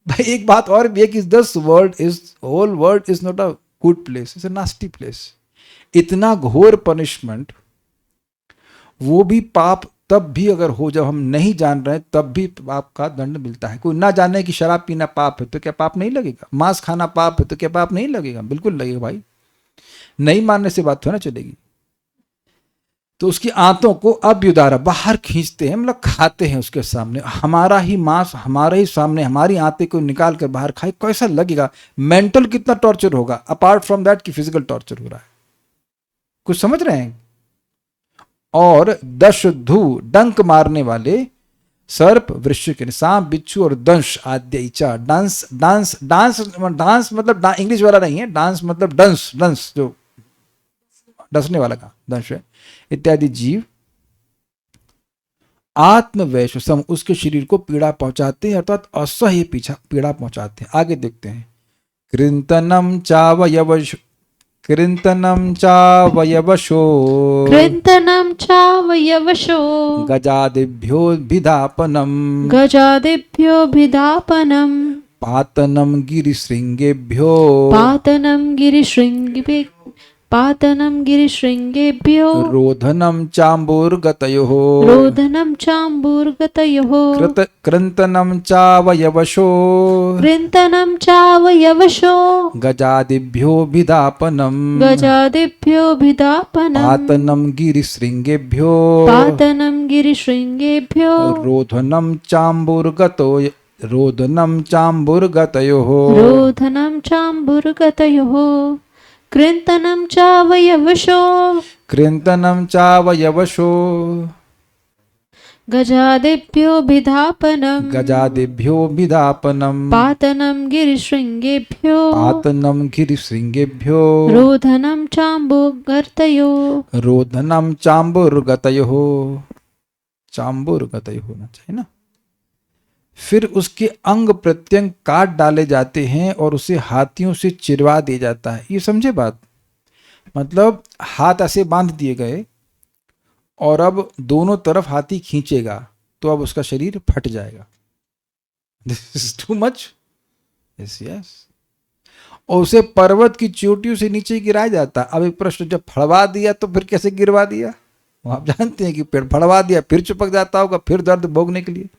भाई। एक बात और भी है कि this world is, whole world is not a good place, it's a nasty place. इतना घोर पनिशमेंट, वो भी पाप तब भी अगर हो, जब हम नहीं जान रहे तब भी पाप का दंड मिलता है। कोई ना जाने कि शराब पीना पाप है तो क्या पाप नहीं लगेगा, मांस खाना पाप है तो क्या पाप नहीं लगेगा, बिल्कुल लगेगा भाई। नहीं मानने से बात थोड़ा ना चलेगी। तो उसकी आंतों को अभ्युदारा बाहर खींचते हैं, मतलब खाते हैं उसके सामने, हमारा ही मांस हमारे ही सामने, हमारी आंतें को निकाल कर बाहर खाए, कैसा लगेगा। मेंटल कितना टॉर्चर होगा, अपार्ट फ्रॉम दैट कि फिजिकल टॉर्चर हो रहा है। कुछ समझ रहे हैं। और दशधु, डंक मारने वाले, सर्प, वृश्चिक, सांप, बिच्छू और दंश आद्य इचा। डांस डांस डांस डांस मतलब इंग्लिश वाला नहीं है, डांस मतलब डंस, डंस जो डसने वाला का दंश है, इत्यादि जीव आत्मवैश सम उसके शरीर को पीड़ा पहुंचाते हैं, अर्थात असह्य पीड़ा पहुंचाते हैं। आगे देखते हैं। कृंतनम चावयवश, कृंतनम चावयवशो, कृन्तनं चावयवशो, गजादिभ्यो भिदापनम, गजादिभ्योऽभिधापनं, पातनम गिरिशृंगेभ्यो, पातनं गिरिशृंगेभ्यो, रोधनम चाम्बूर्गतयोः, रोदनं चाम्बूर्गतयोः, कृंतनम चावयवशो, कृन्तनं चावयवशो, गजादिभ्यो भिदापनम, गजादिभ्योऽभिधापनं, पातनम गिरिशृंगेभ्यो, पातनं गिरिशृंगेभ्यो, रोधनम चाम्बूर्गतो, रोदनम चाम्बूर्गतयोः, रोधनं चाम्बूर्गतयोः, कृन्तनं चावयवशो, कृंतनम चावयवशो, गजादिभ्योऽभिधापनं, गजादिभ्यो भिदापनम, पातनं गिरिशृंगेभ्यो, पातनम गिरिशृंगेभ्यो, रोधनं चाम्बूर्गतयो, रोदनम चाम्बूर्गतयोः, चाम्बूर्गतयोः होना चाहिए ना। फिर उसके अंग प्रत्यंग काट डाले जाते हैं और उसे हाथियों से चिरवा दिया जाता है। ये समझे बात, मतलब हाथ ऐसे बांध दिए गए और अब दोनों तरफ हाथी खींचेगा तो अब उसका शरीर फट जाएगा। This is too much. Yes yes. और उसे पर्वत की चोटियों से नीचे गिराया जाता। अब एक प्रश्न, जब फड़वा दिया तो फिर कैसे गिरवा दिया? आप जानते हैं कि पेड़ फड़वा दिया फिर चिपक जाता होगा, फिर दर्द भोगने के लिए।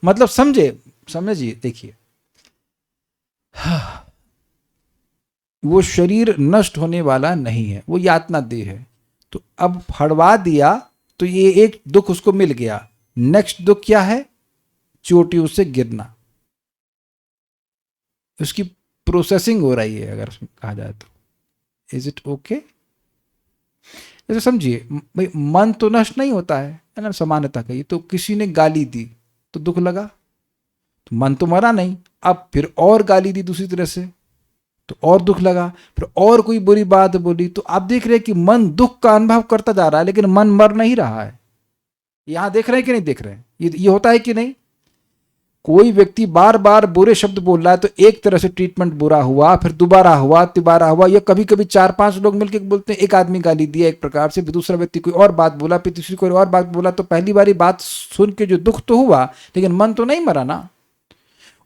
मतलब समझिए, देखिए, वो शरीर नष्ट होने वाला नहीं है, वो यातना देह है। तो अब फड़वा दिया तो ये एक दुख उसको मिल गया। नेक्स्ट दुख क्या है? चोटियों से गिरना। उसकी प्रोसेसिंग हो रही है अगर कहा जाए तो। Is it okay? जैसे समझिए भाई, मन तो नष्ट नहीं होता है ना, समानता का। ये तो किसी ने गाली दी तो दुख लगा, तो मन तो मरा नहीं। अब फिर और गाली दी दूसरी तरह से तो और दुख लगा, फिर और कोई बुरी बात बोली तो आप देख रहे हैं कि मन दुख का अनुभव करता जा रहा है, लेकिन मन मर नहीं रहा है। यहां देख रहे हैं कि नहीं देख रहे हैं? ये होता है कि नहीं? कोई व्यक्ति बार बार बुरे शब्द बोल रहा है तो एक तरह से ट्रीटमेंट बुरा हुआ, फिर दोबारा हुआ, तिबारा हुआ, या कभी कभी 4-5 लोग मिलकर बोलते हैं, एक आदमी गाली दिया एक प्रकार से, फिर दूसरा व्यक्ति कोई और बात बोला, फिर तीसरी कोई और बात बोला, तो पहली बारी बात सुन के जो दुख तो हुआ लेकिन मन तो नहीं मरा ना।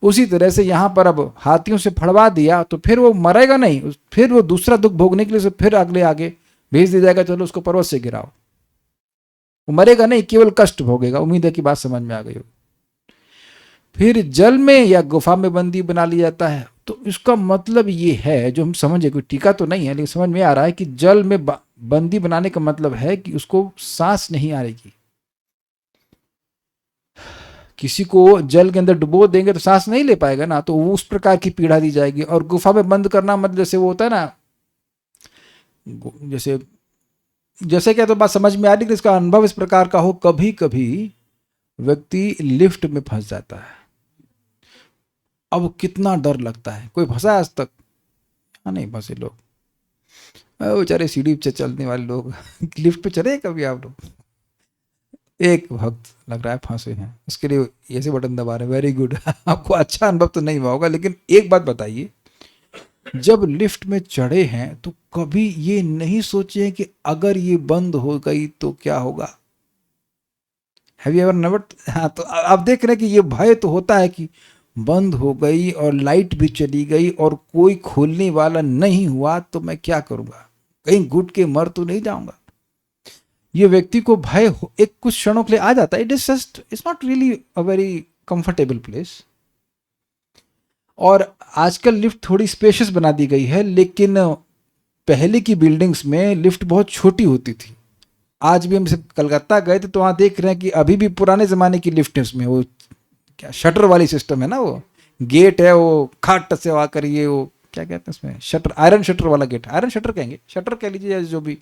उसी तरह से यहाँ पर अब हाथियों से फड़वा दिया तो फिर वो मरेगा नहीं, फिर वो दूसरा दुख भोगने के लिए से फिर अगले आगे भेज दिया जाएगा, चलो उसको पर्वत से गिराओ। वो मरेगा नहीं, केवल कष्ट भोगेगा। उम्मीद है कि बात समझ में आ गई हो। फिर जल में या गुफा में बंदी बना लिया जाता है। तो इसका मतलब ये है, जो हम समझे, कोई टीका तो नहीं है लेकिन समझ में आ रहा है कि जल में बंदी बनाने का मतलब है कि उसको सांस नहीं आएगी। किसी को जल के अंदर डुबो देंगे तो सांस नहीं ले पाएगा ना, तो उस प्रकार की पीड़ा दी जाएगी। और गुफा में बंद करना मतलब जैसे वो होता है ना, जैसे जैसे क्या, तो बात समझ में आ रही कि इसका अनुभव इस प्रकार का हो, कभी कभी व्यक्ति लिफ्ट में फंस जाता है। अब कितना डर लगता है। कोई फंसा है आज तक? हाँ, नहीं फंसे लोग, बेचारे सीढ़ी पे चलने वाले लोग लिफ्ट पे चले कभी आप लोग? एक वक्त लग रहा है फंसे हैं, उसके लिए ऐसे बटन दबा रहे हैं, वेरी गुड आपको अच्छा अनुभव तो नहीं हुआ होगा। लेकिन एक बात बताइए, जब लिफ्ट में चढ़े हैं तो कभी ये नहीं सोचे कि अगर ये बंद हो गई तो क्या होगा? Have you ever never? हाँ, तो आप देख रहे हैं कि ये भय तो होता है कि बंद हो गई और लाइट भी चली गई और कोई खोलने वाला नहीं हुआ तो मैं क्या करूंगा, कहीं घुट के मर तो नहीं जाऊंगा। ये व्यक्ति को भय एक कुछ क्षणों के लिए आ जाता है। It is just, it's not really a very comfortable place. और आजकल लिफ्ट थोड़ी स्पेशियस बना दी गई है, लेकिन पहले की बिल्डिंग्स में लिफ्ट बहुत छोटी होती थी। आज भी हम कलकत्ता गए थे तो वहाँ देख रहे हैं कि अभी भी पुराने ज़माने की लिफ्ट है, उसमें वो क्या शटर वाली सिस्टम है ना, वो गेट है, वो खाट से आ करिए, वो क्या कहते हैं उसमें, शटर, आयरन शटर वाला गेट, आयरन शटर कहेंगे, शटर कह लीजिए या जो भी,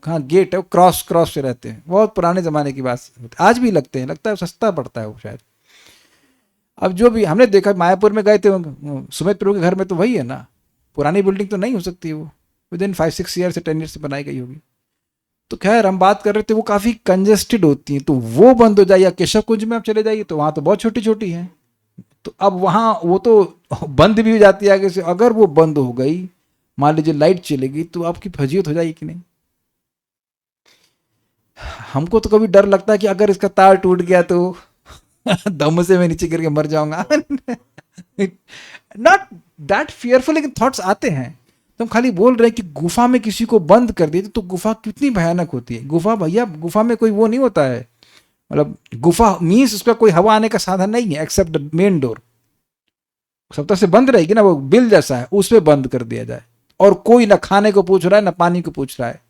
हाँ गेट है, वो क्रॉस क्रॉस से रहते हैं। बहुत पुराने ज़माने की बात, आज भी लगते हैं, लगता है सस्ता पड़ता है वो शायद। अब जो भी हमने देखा, मायापुर में गए थे सुमित प्रभु के घर में, तो वही है ना, पुरानी बिल्डिंग तो नहीं हो सकती, वो विद इन 5-6 ईयर से 10 ईयर से बनाई गई होगी। तो खैर हम बात कर रहे थे, वो काफ़ी कंजेस्टेड होती हैं, तो वो बंद हो जाए, या केशव कुंज में आप चले जाइए तो वहाँ तो बहुत छोटी छोटी हैं। तो अब वहाँ वो तो बंद भी हो जाती है आगे से। अगर वो बंद हो गई, मान लीजिए लाइट चलेगी, तो आपकी फजीयत हो जाएगी कि नहीं? हमको तो कभी डर लगता है कि अगर इसका तार टूट गया तो दम से मैं नीचे गिर के मर जाऊंगा नॉट दैट फियरफुल, लेकिन थॉट्स आते हैं। तो हम खाली बोल रहे हैं कि गुफा में किसी को बंद कर दिए तो गुफा कितनी भयानक होती है। गुफा भैया, गुफा में कोई वो नहीं होता है, मतलब गुफा मीन्स उसका कोई हवा आने का साधन नहीं है एक्सेप्ट मेन डोर। सब तरह से बंद रहेगी ना, वो बिल जैसा है, उस पर बंद कर दिया जाए। और कोई ना खाने को पूछ रहा है ना पानी को पूछ रहा है।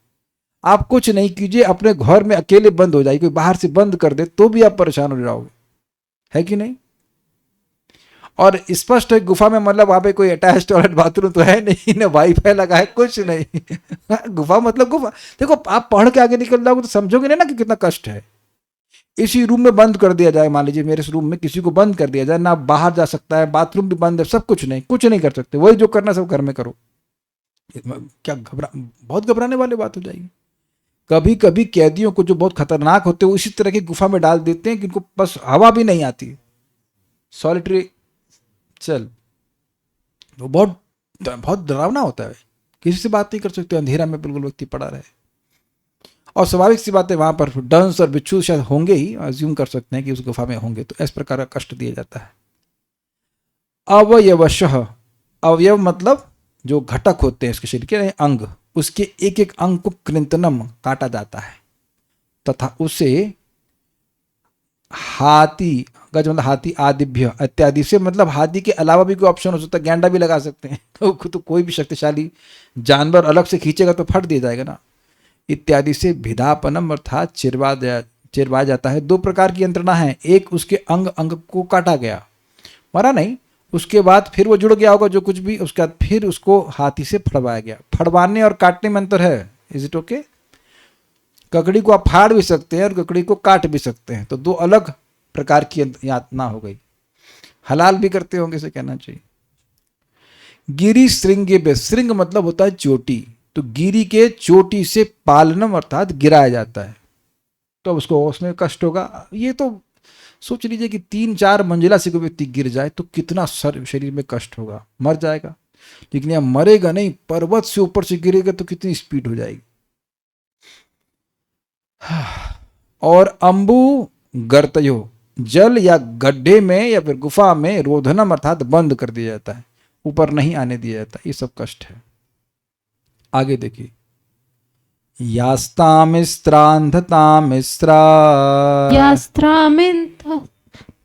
आप कुछ नहीं कीजिए, अपने घर में अकेले बंद हो जाइए, कोई बाहर से बंद कर दे तो भी आप परेशान हो जाओगे, है कि नहीं? और स्पष्ट है गुफा में, मतलब वहां पे कोई अटैच टॉयलेट बाथरूम तो है नहीं, ना वाईफाई लगा है, कुछ नहीं गुफा मतलब गुफा। देखो, आप पढ़ के आगे निकल जाओगे तो समझोगे नहीं ना कि कितना कष्ट है। इसी रूम में बंद कर दिया जाए, मान लीजिए मेरे रूम में किसी को बंद कर दिया जाए ना, बाहर जा सकता है, बाथरूम भी बंद है, सब कुछ नहीं, कुछ नहीं कर सकते, वही जो करना सब घर में करो। क्या बहुत घबराने वाली बात हो जाएगी। कभी कभी कैदियों को जो बहुत खतरनाक होते हैं वो इसी तरह की गुफा में डाल देते हैं कि उनको बस हवा भी नहीं आती, सॉलिटरी चल, वो बहुत बहुत डरावना होता है। किसी से बात नहीं कर सकते, अंधेरा में बिल्कुल व्यक्ति पड़ा रहे। और स्वाभाविक सी बात है, वहां पर डंस और बिच्छू शायद होंगे ही, अज्यूम कर सकते हैं कि उस गुफा में होंगे, तो इस प्रकार का कष्ट दिया जाता है। अवयवशः, अवयव मतलब जो घटक होते हैं इसके शरीर के अंग, उसके एक एक अंग को कृंतनम काटा जाता है, तथा उसे हाथी, गज मतलब हाथी, आदिभ्य इत्यादि से, मतलब हाथी के अलावा भी कोई ऑप्शन हो सकता है, गैंडा भी लगा सकते हैं तो कोई भी शक्तिशाली जानवर अलग से खींचेगा तो फट दिया जाएगा ना, इत्यादि से भिदापनम अर्थात चिरवा जाता है। दो प्रकार की यंत्रणा है, एक उसके अंग अंग को काटा गया, मरा नहीं, उसके बाद फिर वो जुड़ गया होगा जो कुछ भी, उसके बाद फिर उसको हाथी से फड़वाया गया। फड़वाने और काटने में अंतर है, इज इट ओके? ककड़ी को आप फाड़ भी सकते हैं और ककड़ी को काट भी सकते हैं, तो दो अलग प्रकार की यातना हो गई। हलाल भी करते होंगे इसे कहना चाहिए। गिरी श्रृंगे पे, श्रृंग मतलब होता है चोटी, तो गिरी के चोटी से पालनम अर्थात गिराया जाता है, तो उसको उसमें कष्ट होगा। ये तो सोच लीजिए कि 3-4 मंजिला से कोई व्यक्ति गिर जाए तो कितना शरीर में कष्ट होगा, मर जाएगा। लेकिन यह मरेगा नहीं, पर्वत से ऊपर से गिरेगा तो कितनी स्पीड हो जाएगी। और अंबु गर्तयो, जल या गड्ढे में या फिर गुफा में रोधनम अर्थात बंद कर दिया जाता है, ऊपर नहीं आने दिया जाता, ये सब कष्ट है। आगे देखिए, यास्तामिस्त्रांधतामिस्रा, यास्त्रामिन्थ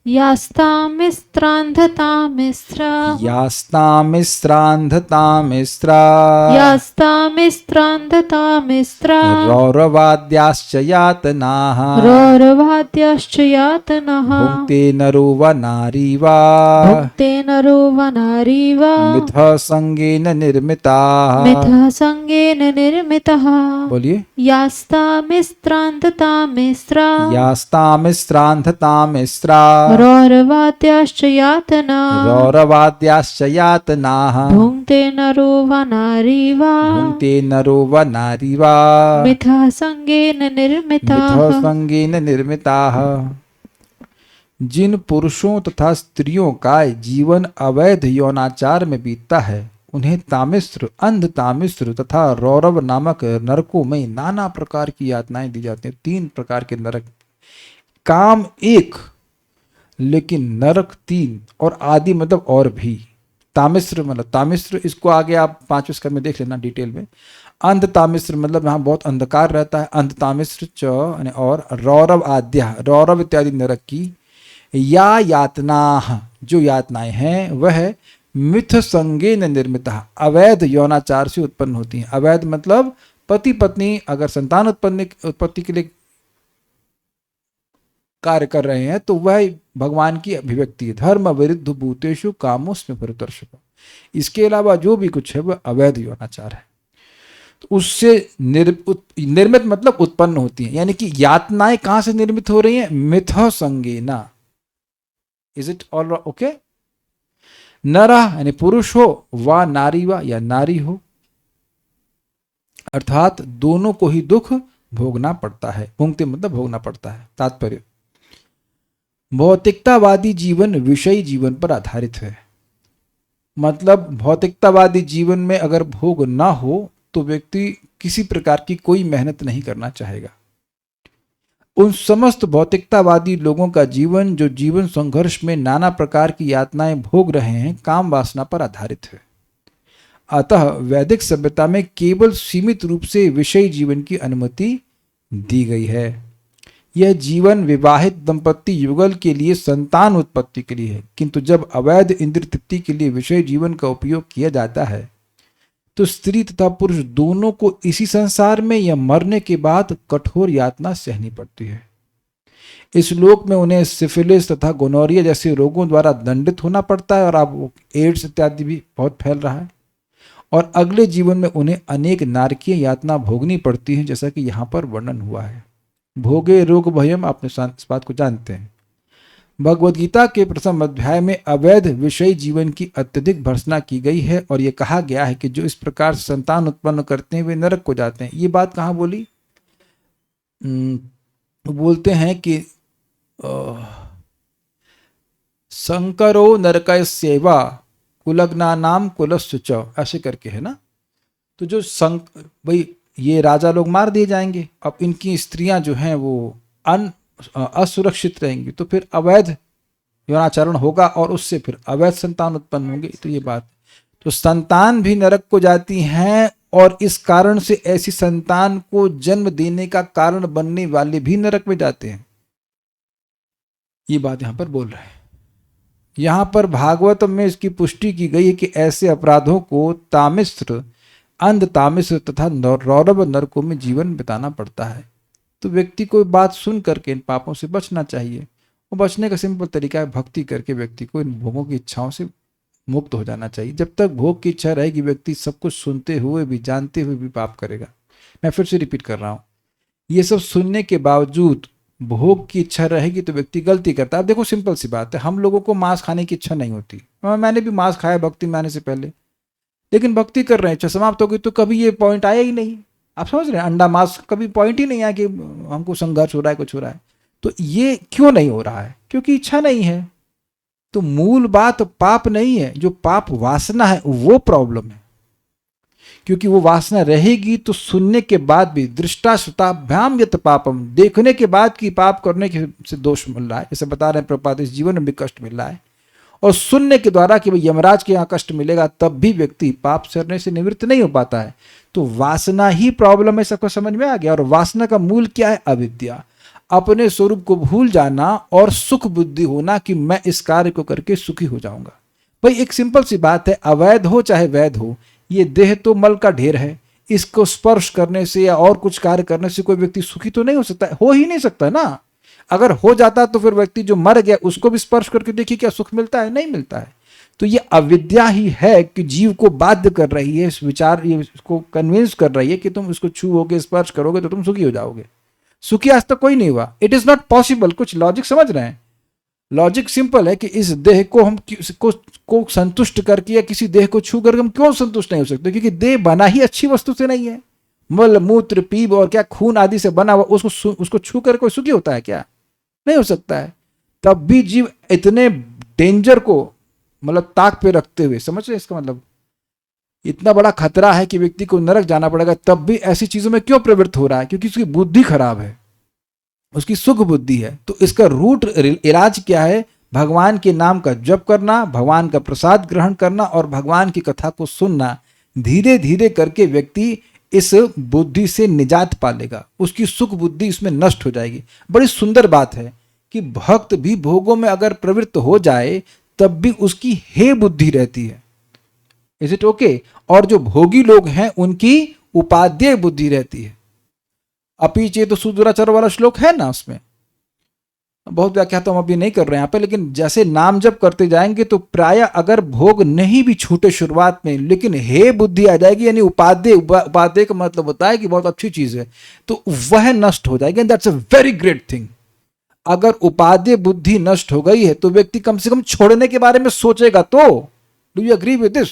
यास्तामिस्त्रान्धतामिस्रा यास्तामिस्रान्धतामिस्रा यास्तामिस्त्रान्धतामिस्रा रौरवाद्याश्च यातनाः रौरवाद्याश्च यातनः भुङ्क्ते नरो वा नारी वा भुक्ते नरो व नारी वा मिथः संगेन निर्मिताः। मिथः संगेन निर्मितः। बोलिए। यास्तामिस्त्रान्धतामिस्रा यास्तामिस्रान्धतामिस्रा रौरवाद्याश्च यातना रौरवाद्याश्च यातनाः भुङ्क्ते नरो व नारी वा भुङ्क्ते नरो वा नारी वा मिथः संगेन निर्मितः। मिथः संगेन निर्मिताः। जिन पुरुषों तथा स्त्रियों का जीवन अवैध यौनाचार में बीतता है उन्हें तामिस्र, अंध तामिस्र तथा रौरव नामक नरकों में नाना प्रकार की यातनाएं दी जाती हैं। 3 प्रकार के नरक, काम 1 लेकिन नरक 3 और आदि मतलब और भी। तामिस्र मतलब तामिस्र, इसको आगे आप 5वें स्कंद में देख लेना डिटेल में। अंध तामिस्र मतलब यहाँ बहुत अंधकार रहता है, अंध तामिस्र च और रौरव आद्या, रौरव इत्यादि नरक की या यातना, जो यातनाएं हैं वह मिथ संगेन निर्मित, अवैध यौनाचार से उत्पन्न होती हैं। अवैध मतलब पति पत्नी अगर संतान उत्पत्ति के लिए कार्य कर रहे हैं तो वह भगवान की अभिव्यक्ति है। धर्म विरुद्ध भूतेषु कामोस्मि परितोषित, इसके अलावा जो भी कुछ है वह अवैध यौनाचार है। तो उससे निर्मित मतलब उत्पन्न होती हैं, यानी कि यातनाएं कहां से निर्मित हो रही हैं? मिथ संगेना। Is it all okay? नरा यानी पुरुष हो, वा नारी वा या नारी हो, अर्थात दोनों को ही दुख भोगना पड़ता है। भुंगते मतलब भोगना पड़ता है। तात्पर्य, भौतिकतावादी जीवन विषयी जीवन पर आधारित है। मतलब भौतिकतावादी जीवन में अगर भोग ना हो तो व्यक्ति किसी प्रकार की कोई मेहनत नहीं करना चाहेगा। उन समस्त भौतिकतावादी लोगों का जीवन जो जीवन संघर्ष में नाना प्रकार की यातनाएं भोग रहे हैं काम वासना पर आधारित है। अतः वैदिक सभ्यता में केवल सीमित रूप से विषयी जीवन की अनुमति दी गई है। यह जीवन विवाहित दंपति युगल के लिए संतान उत्पत्ति के लिए है, किंतु जब अवैध इंद्रिय तृप्ति के लिए विषय जीवन का उपयोग किया जाता है तो स्त्री तथा पुरुष दोनों को इसी संसार में या मरने के बाद कठोर यातना सहनी पड़ती है। इस लोक में उन्हें सिफिलिस तथा गोनोरिया जैसे रोगों द्वारा दंडित होना पड़ता है, और अब एड्स इत्यादि भी बहुत फैल रहा है। और अगले जीवन में उन्हें अनेक नारकीय यातना भोगनी पड़ती है, जैसा कि यहाँ पर वर्णन हुआ है। भोगे रोग भयम, आपने इस बात को जानते हैं। भगवद गीता के प्रथम अध्याय में अवैध विषय जीवन की अत्यधिक भर्त्सना की गई है, और यह कहा गया है कि जो इस प्रकार से संतान उत्पन्न करते हैं वे नरक को जाते हैं। ये बात कहाँ बोली? बोलते हैं कि शंकरो नरकय सेवा कुलग्ना नाम कुलस्य च, ऐसे करके है ना। तो जो भाई ये राजा लोग मार दिए जाएंगे, अब इनकी स्त्रियां जो हैं वो असुरक्षित रहेंगी, तो फिर अवैध यौनाचरण होगा और उससे फिर अवैध संतान उत्पन्न होंगे। तो ये बात, तो संतान भी नरक को जाती हैं, और इस कारण से ऐसी संतान को जन्म देने का कारण बनने वाले भी नरक में जाते हैं। ये बात यहां पर बोल रहे हैं। यहां पर भागवतम में इसकी पुष्टि की गई है कि ऐसे अपराधों को तामिस्र, अंध तामिस्र तथा रौरव नरकों में जीवन बिताना पड़ता है। तो व्यक्ति को बात सुन करके इन पापों से बचना चाहिए, और बचने का सिंपल तरीका है भक्ति करके व्यक्ति को इन भोगों की इच्छाओं से मुक्त हो जाना चाहिए। जब तक भोग की इच्छा रहेगी व्यक्ति सब कुछ सुनते हुए भी, जानते हुए भी पाप करेगा। मैं फिर से रिपीट कर रहा हूँ, ये सब सुनने के बावजूद भोग की इच्छा रहेगी तो व्यक्ति गलती करता है। अब देखो सिंपल सी बात है, हम लोगों को मांस खाने की इच्छा नहीं होती। मैंने भी मांस खाया भक्ति में आने से पहले, लेकिन भक्ति कर रहे हैं, इच्छा समाप्त हो गई तो कभी ये पॉइंट आया ही नहीं। आप समझ रहे हैं, अंडा मांस कभी पॉइंट ही नहीं आया कि हमको संघर्ष हो रहा है, कुछ हो रहा है। तो ये क्यों नहीं हो रहा है? क्योंकि इच्छा नहीं है। तो मूल बात पाप नहीं है, जो पाप वासना है वो प्रॉब्लम है। क्योंकि वो वासना रहेगी तो सुनने के बाद भी दृष्टाश्रुताभ्याम यत पापम, देखने के बाद कि पाप करने के से दोष मिल रहा है, जैसे बता रहे हैं प्रभुपाद, इस जीवन में भी कष्ट मिल रहा है, और सुनने के द्वारा कि भाई यमराज के यहाँ कष्ट मिलेगा, तब भी व्यक्ति पाप करने से निवृत्त नहीं हो पाता है। तो वासना ही प्रॉब्लम है, सबको समझ में आ गया। और वासना का मूल क्या है? अविद्या। अपने स्वरूप को भूल जाना और सुख बुद्धि होना कि मैं इस कार्य को करके सुखी हो जाऊंगा। भाई एक सिंपल सी बात है, अवैध हो चाहे वैध हो, ये देह तो मल का ढेर है, इसको स्पर्श करने से या और कुछ कार्य करने से कोई व्यक्ति सुखी तो नहीं हो सकता, हो ही नहीं सकता ना। अगर हो जाता तो फिर व्यक्ति जो मर गया उसको भी स्पर्श करके देखिए क्या सुख मिलता है, नहीं मिलता है। तो ये अविद्या ही है कि जीव को बाध्य कर रही है, इस विचार ये इसको कन्विंस कर रही है कि तुम इसको छूओगे स्पर्श करोगे तो तुम सुखी हो जाओगे। सुखी आज तक कोई नहीं हुआ, इट इज नॉट पॉसिबल। कुछ लॉजिक समझ रहे हैं? लॉजिक सिंपल है कि इस देह को हम को संतुष्ट करके या किसी देह को छू करके हम क्यों संतुष्ट नहीं हो सकते? क्योंकि देह बना ही अच्छी वस्तु से नहीं है, मल मूत्र पीप और क्या खून आदि से बना हुआ, उसको छू कर कोई सुखी होता है क्या? नहीं हो सकता है। तब भी जीव इतने डेंजर को मतलब ताक पे रखते हुए, समझ रहे इसका मतलब, इतना बड़ा खतरा है कि व्यक्ति को नरक जाना पड़ेगा, तब भी ऐसी चीजों में क्यों प्रवृत्त हो रहा है? क्योंकि उसकी बुद्धि खराब है, उसकी सुख बुद्धि है। तो इसका रूट इलाज क्या है? भगवान के नाम का जप करना, भगवान का प्रसाद ग्रहण करना और भगवान की कथा को सुनना। धीरे धीरे करके व्यक्ति इस बुद्धि से निजात पा लेगा, उसकी सुख बुद्धि इसमें नष्ट हो जाएगी। बड़ी सुंदर बात है कि भक्त भी भोगों में अगर प्रवृत्त हो जाए तब भी उसकी हे बुद्धि रहती है। Is it okay? और जो भोगी लोग हैं उनकी उपादेय बुद्धि रहती है। अपीचे तो सुदुराचार वाला श्लोक है ना, उसमें बहुत व्याख्या तो हम अभी नहीं कर रहे हैं यहाँ पे, लेकिन जैसे नाम जप करते जाएंगे तो प्राय अगर भोग नहीं भी छूटे शुरुआत में, लेकिन हे बुद्धि आ जाएगी, यानी उपादेय। उपादेय का मतलब होता है कि बहुत अच्छी चीज है, तो वह नष्ट हो जाएगी। That's a very great thing. अगर उपादेय बुद्धि नष्ट हो गई है तो व्यक्ति कम से कम छोड़ने के बारे में सोचेगा तो। Do you agree with this?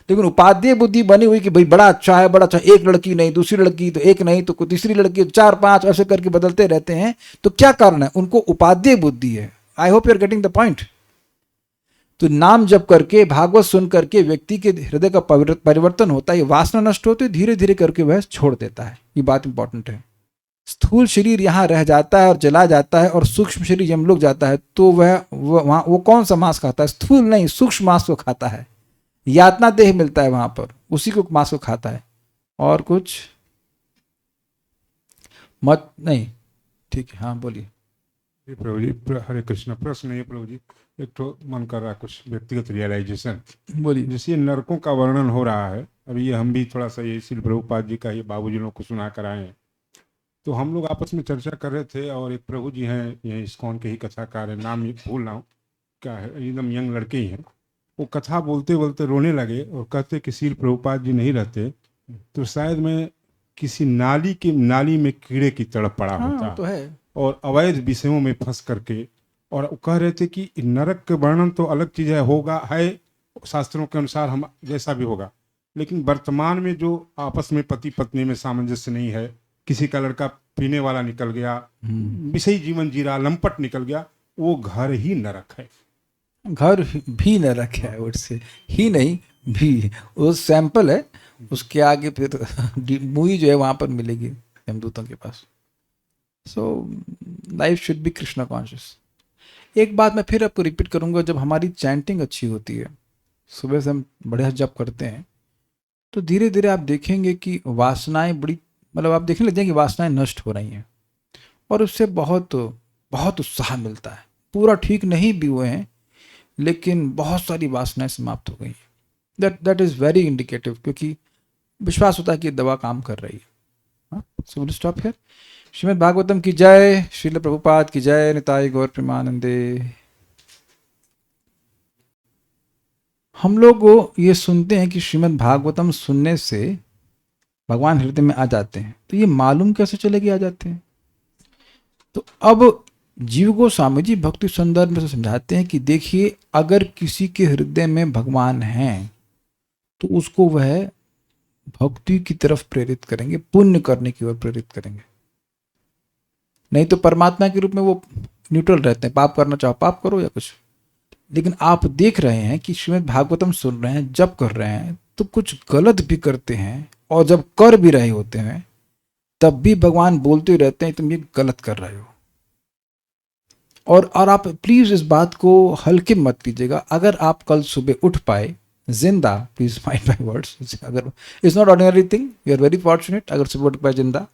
लेकिन उपादेय बुद्धि बनी हुई कि भाई बड़ा अच्छा है, बड़ा अच्छा, एक लड़की नहीं, दूसरी लड़की तो एक नहीं, तो कोई तीसरी लड़की, 4-5 ऐसे करके बदलते रहते हैं, तो क्या कारण है? उनको उपादेय बुद्धि है। I hope you are getting the point. तो नाम जप करके, भागवत सुन करके व्यक्ति के हृदय का परिवर्तन होता है, वासना नष्ट होती है, धीरे धीरे करके वह छोड़ देता है। ये बात इंपॉर्टेंट है। स्थूल शरीर यहाँ रह जाता है और चला जाता है और सूक्ष्म शरीर यमलोक जाता है, तो वो कौन सा मांस खाता है? स्थूल नहीं, सूक्ष्म मांस को खाता है। यातना देह मिलता है वहां पर, उसी को मांस को खाता है, और कुछ मत नहीं। ठीक है, हाँ बोलिए। प्रभु जी, हरे कृष्ण। प्रश्न ये प्रभु जी, एक तो मन कर रहा है कुछ व्यक्तिगत रियलाइजेशन। बोलिए। जैसे नरकों का वर्णन हो रहा है, अभी ये हम भी थोड़ा सा ये श्री प्रभुपाद जी का ये बाबूजी लोग को सुना कर आए हैं, तो हम लोग आपस में चर्चा कर रहे थे, और एक प्रभु जी हैं, ये इस्कॉन के ही कथाकार है, नाम भूल रहा हूँ क्या है, एकदम यंग लड़के ही हैं। वो कथा बोलते बोलते रोने लगे और कहते कि श्री प्रभुपाद जी नहीं रहते तो शायद मैं किसी नाली में कीड़े की तरफ पड़ा होता, तो है, और अवैध विषयों में फंस करके। और कह रहे थे कि नरक के वर्णन तो अलग चीज़ है, होगा है शास्त्रों के अनुसार, हम जैसा भी होगा, लेकिन वर्तमान में जो आपस में पति पत्नी में सामंजस्य नहीं है, किसी का लड़का पीने वाला निकल गया, विषयी जीवन जी रहा, लंपट निकल गया, वो घर ही नरक है। घर भी नरक है, उससे ही नहीं भी, वो सैंपल है, उसके आगे फिर मूवी जो है वहां पर मिलेगी यमदूतों के पास। So life should be Krishna conscious. एक बात मैं फिर आपको रिपीट करूंगा, जब हमारी चैंटिंग अच्छी होती है, सुबह से हम बढ़िया जप करते हैं, तो धीरे धीरे आप देखेंगे कि वासनाएं बड़ी, मतलब आप देखने लग जाएंगे वासनाएं नष्ट हो रही हैं, और उससे बहुत बहुत उत्साह मिलता है। पूरा ठीक नहीं भी हुए हैं, लेकिन बहुत सारी वासनाएं समाप्त हो गई हैं। दैट इज़ वेरी इंडिकेटिव, क्योंकि विश्वास होता है कि दवा काम कर रही है। So will stop here. Shrimad Bhagavatam की जय, श्रील प्रभुपाद की जय, निताई गौर प्रेमानंदे। हम लोग ये सुनते हैं कि श्रीमद् भागवतम सुनने से भगवान हृदय में आ जाते हैं, तो ये मालूम कैसे चले कि आ जाते हैं? तो अब जीव गोस्वामी जी भक्ति संदर्भ में से समझाते हैं कि देखिए, अगर किसी के हृदय में भगवान हैं तो उसको वह भक्ति की तरफ प्रेरित करेंगे, पुण्य करने की ओर प्रेरित करेंगे। नहीं तो परमात्मा के रूप में वो न्यूट्रल रहते हैं, पाप करना चाहो पाप करो या कुछ। लेकिन आप देख रहे हैं कि श्रीमद् भागवतम सुन रहे हैं, जप कर रहे हैं, तो कुछ गलत भी करते हैं, और जब कर भी रहे होते हैं तब भी भगवान बोलते रहते हैं तुम ये गलत कर रहे हो। और आप प्लीज इस बात को हल्के मत लीजिएगा। अगर आप कल सुबह उठ पाए जिंदा, प्लीज माइंड माय वर्ड्स, अगर it's not ordinary thing, you are very fortunate, अगर सुबह उठ पाए जिंदा,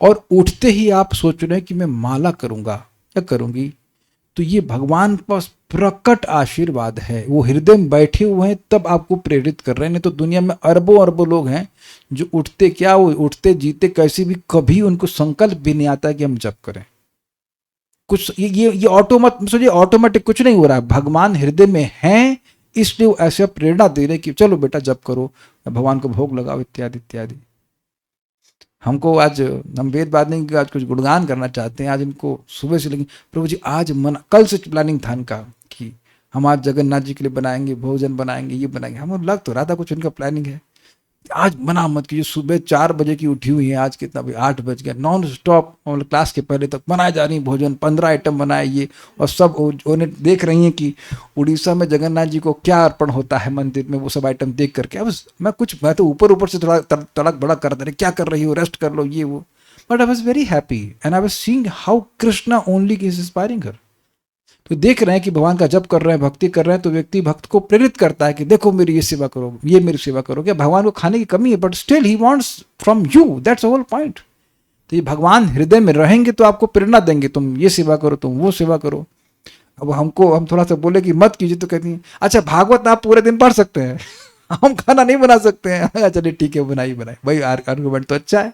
और उठते ही आप सोच रहे हैं कि मैं माला करूंगा या करूंगी, तो ये भगवान के पास प्रकट आशीर्वाद है। वो हृदय में बैठे हुए हैं तब आपको प्रेरित कर रहे हैं। नहीं तो दुनिया में अरबों अरबों लोग हैं जो उठते क्या, वो उठते जीते कैसे भी, कभी उनको संकल्प भी नहीं आता कि हम जप करें। कुछ ये ऑटोमेटिक कुछ नहीं हो रहा है, भगवान हृदय में हैं, इसलिए वो ऐसे प्रेरणा दे रहे कि चलो बेटा जप करो, भगवान को भोग लगाओ, इत्यादि इत्यादि। हमको आज, हम वेद नहीं कि आज कुछ गुणगान करना चाहते हैं, आज इनको सुबह से लगी प्रभु जी आज कल से प्लानिंग था इनका कि हम आज जगन्नाथ जी के लिए बनाएंगे, भोजन बनाएंगे, ये बनाएंगे। हम लग तो रहा था कुछ इनका प्लानिंग है, आज मना मत कीजिए। सुबह 4 बजे की उठी हुई है, आज कितना भाई 8 बज गया, नॉन स्टॉप क्लास के पहले तक बनाए जा रही भोजन, 15 आइटम बनाए ये, और सब उन्हें देख रही हैं कि उड़ीसा में जगन्नाथ जी को क्या अर्पण होता है मंदिर में, वो सब आइटम देख करके। अब मैं तो ऊपर से थोड़ा तड़क भड़क कर दे रहे, क्या कर रही हो, रेस्ट कर लो, ये वो। But I was very happy and I was seeing how Krishna only is inspiring her. तो देख रहे हैं कि भगवान का जप कर रहे हैं, भक्ति कर रहे हैं, तो व्यक्ति भक्त को प्रेरित करता है कि देखो मेरी ये सेवा करो, ये मेरी सेवा करो। क्या भगवान को खाने की कमी है, but still he wants from you, that's whole point. तो ये भगवान हृदय में रहेंगे तो आपको प्रेरणा देंगे, तुम ये सेवा करो, तुम वो सेवा करो। अब हम थोड़ा सा बोले कि मत कीजिए तो कहती हैं अच्छा भागवत आप पूरे दिन पढ़ सकते हैं, हम खाना नहीं बना सकते हैं। चलिए ठीक है, बनाई भाई, आर्गूमेंट तो अच्छा है।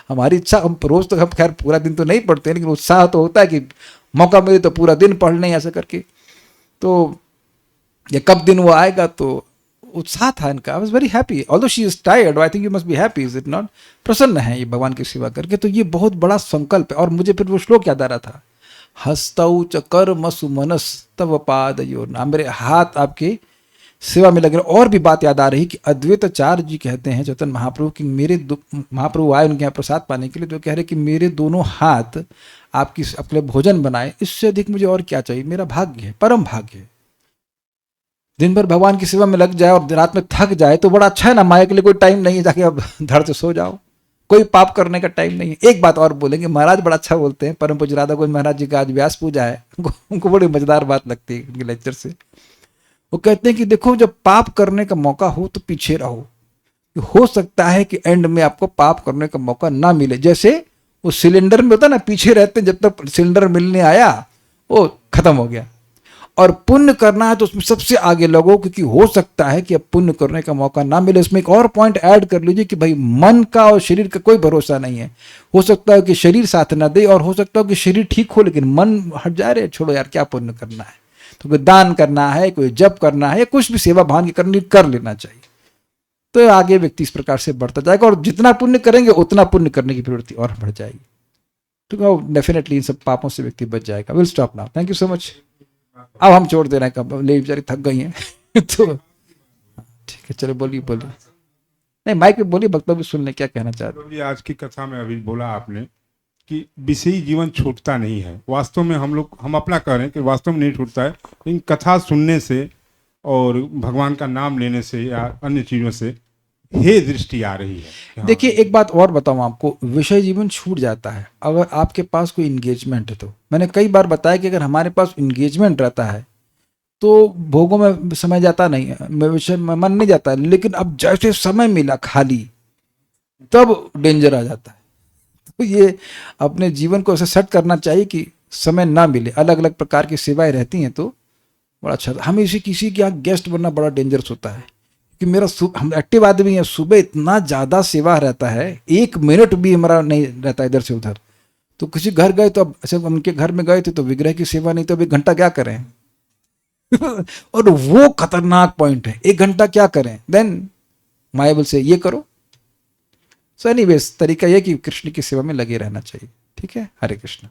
हमारी इच्छा, हम रोज तो हम खैर पूरा दिन तो नहीं पढ़ते हैं, लेकिन उत्साह तो होता है कि मौका मिले तो पूरा दिन पढ़ लें ऐसा करके। तो ये कब दिन वो आएगा, तो उत्साह था इनका। आई was very happy, although she is tired, I think you must be happy, is it not? प्रसन्न है ये भगवान की सेवा करके। तो ये बहुत बड़ा संकल्प है। और मुझे फिर वो श्लोक याद आ रहा था, हस्तौ च कर्मसु मनस तव पादयोर्न, मेरे हाथ आपके सेवा में लग रहे। और भी बात याद आ रही कि अद्वैताचार्य जी कहते हैं चैतन्य महाप्रभु कि महाप्रभु आए उनके यहाँ प्रसाद पाने के लिए, तो कह रहे कि मेरे दोनों हाथ आपकी अपने भोजन बनाए, इससे अधिक मुझे और क्या चाहिए, मेरा भाग्य है, परम भाग्य है। दिन भर भगवान की सेवा में लग जाए और रात में थक जाए तो बड़ा अच्छा है ना, माया के लिए कोई टाइम नहीं है, जाके अब धड़ से सो जाओ, कोई पाप करने का टाइम नहीं है। एक बात और बोलेंगे, महाराज बड़ा अच्छा बोलते हैं, परम पूज्य राधा गोविंद महाराज जी का आज व्यास पूजा है, उनको बड़ी मजेदार बात लगती है उनके लेक्चर से। वो कहते हैं कि देखो जब पाप करने का मौका हो तो पीछे रहो, हो सकता है कि एंड में आपको पाप करने का मौका ना मिले। जैसे वो सिलेंडर में होता ना, पीछे रहते हैं जब तक सिलेंडर मिलने आया वो खत्म हो गया। और पुण्य करना है तो उसमें सबसे आगे लगो, क्योंकि हो सकता है कि अब पुण्य करने का मौका ना मिले। इसमें एक और पॉइंट ऐड कर लीजिए कि भाई मन का और शरीर का कोई भरोसा नहीं है। हो सकता है कि शरीर साथ ना दे, और हो सकता है कि शरीर ठीक हो लेकिन मन हट जा रहे, छोड़ो यार क्या पुण्य करना है। तो कोई दान करना है, कोई जप करना है, कुछ भी सेवा भान की करनी कर लेना चाहिए, तो आगे व्यक्ति इस प्रकार से बढ़ता जाएगा। और जितना पुण्य करेंगे उतना पुण्य करने की प्रवृत्ति और बढ़ जाएगी, तो डेफिनेटली इन सब पापों से व्यक्ति बच जाएगा। Will stop now, thank you so much. अब हम छोड़ दे रहे हैं, कब ले बेचारी थक गई हैं तो ठीक है, चलो बोलिए। नहीं माइक पे बोलिए, भक्तों भी सुन ले क्या कहना चाहते हैं। आज की कथा में अभी बोला आपने कि विषयी जीवन छूटता नहीं है। वास्तव में हम अपना कह रहे हैं कि वास्तव में नहीं छूटता है, लेकिन कथा सुनने से और भगवान का नाम लेने से या अन्य चीज़ों से हे दृष्टि आ रही है। देखिए एक बात और बताऊं आपको, विषय जीवन छूट जाता है अगर आपके पास कोई इंगेजमेंट है। तो मैंने कई बार बताया कि अगर हमारे पास इंगेजमेंट रहता है तो भोगों में समय जाता नहीं है, विषय में मन नहीं जाता है। लेकिन अब जैसे समय मिला खाली, तब डेंजर आ जाता है। तो ये अपने जीवन को ऐसे सेट करना चाहिए कि समय ना मिले। अलग अलग प्रकार की सेवाएं रहती हैं तो बड़ा अच्छा। हमें किसी के यहाँ गेस्ट बनना बड़ा डेंजरस होता है कि हम एक्टिव आदमी हैं, सुबह इतना ज़्यादा सेवा रहता है, 1 मिनट भी हमारा नहीं रहता इधर से उधर। तो किसी घर गए तो अब ऐसे उनके घर में गए थे तो विग्रह की सेवा नहीं, तो अब 1 घंटा क्या करें और वो खतरनाक पॉइंट है, 1 घंटा क्या करें। देन माया बोल से ये करो। सो एनीवेज तरीका ये कि कृष्ण की सेवा में लगे रहना चाहिए। ठीक है, हरे कृष्ण।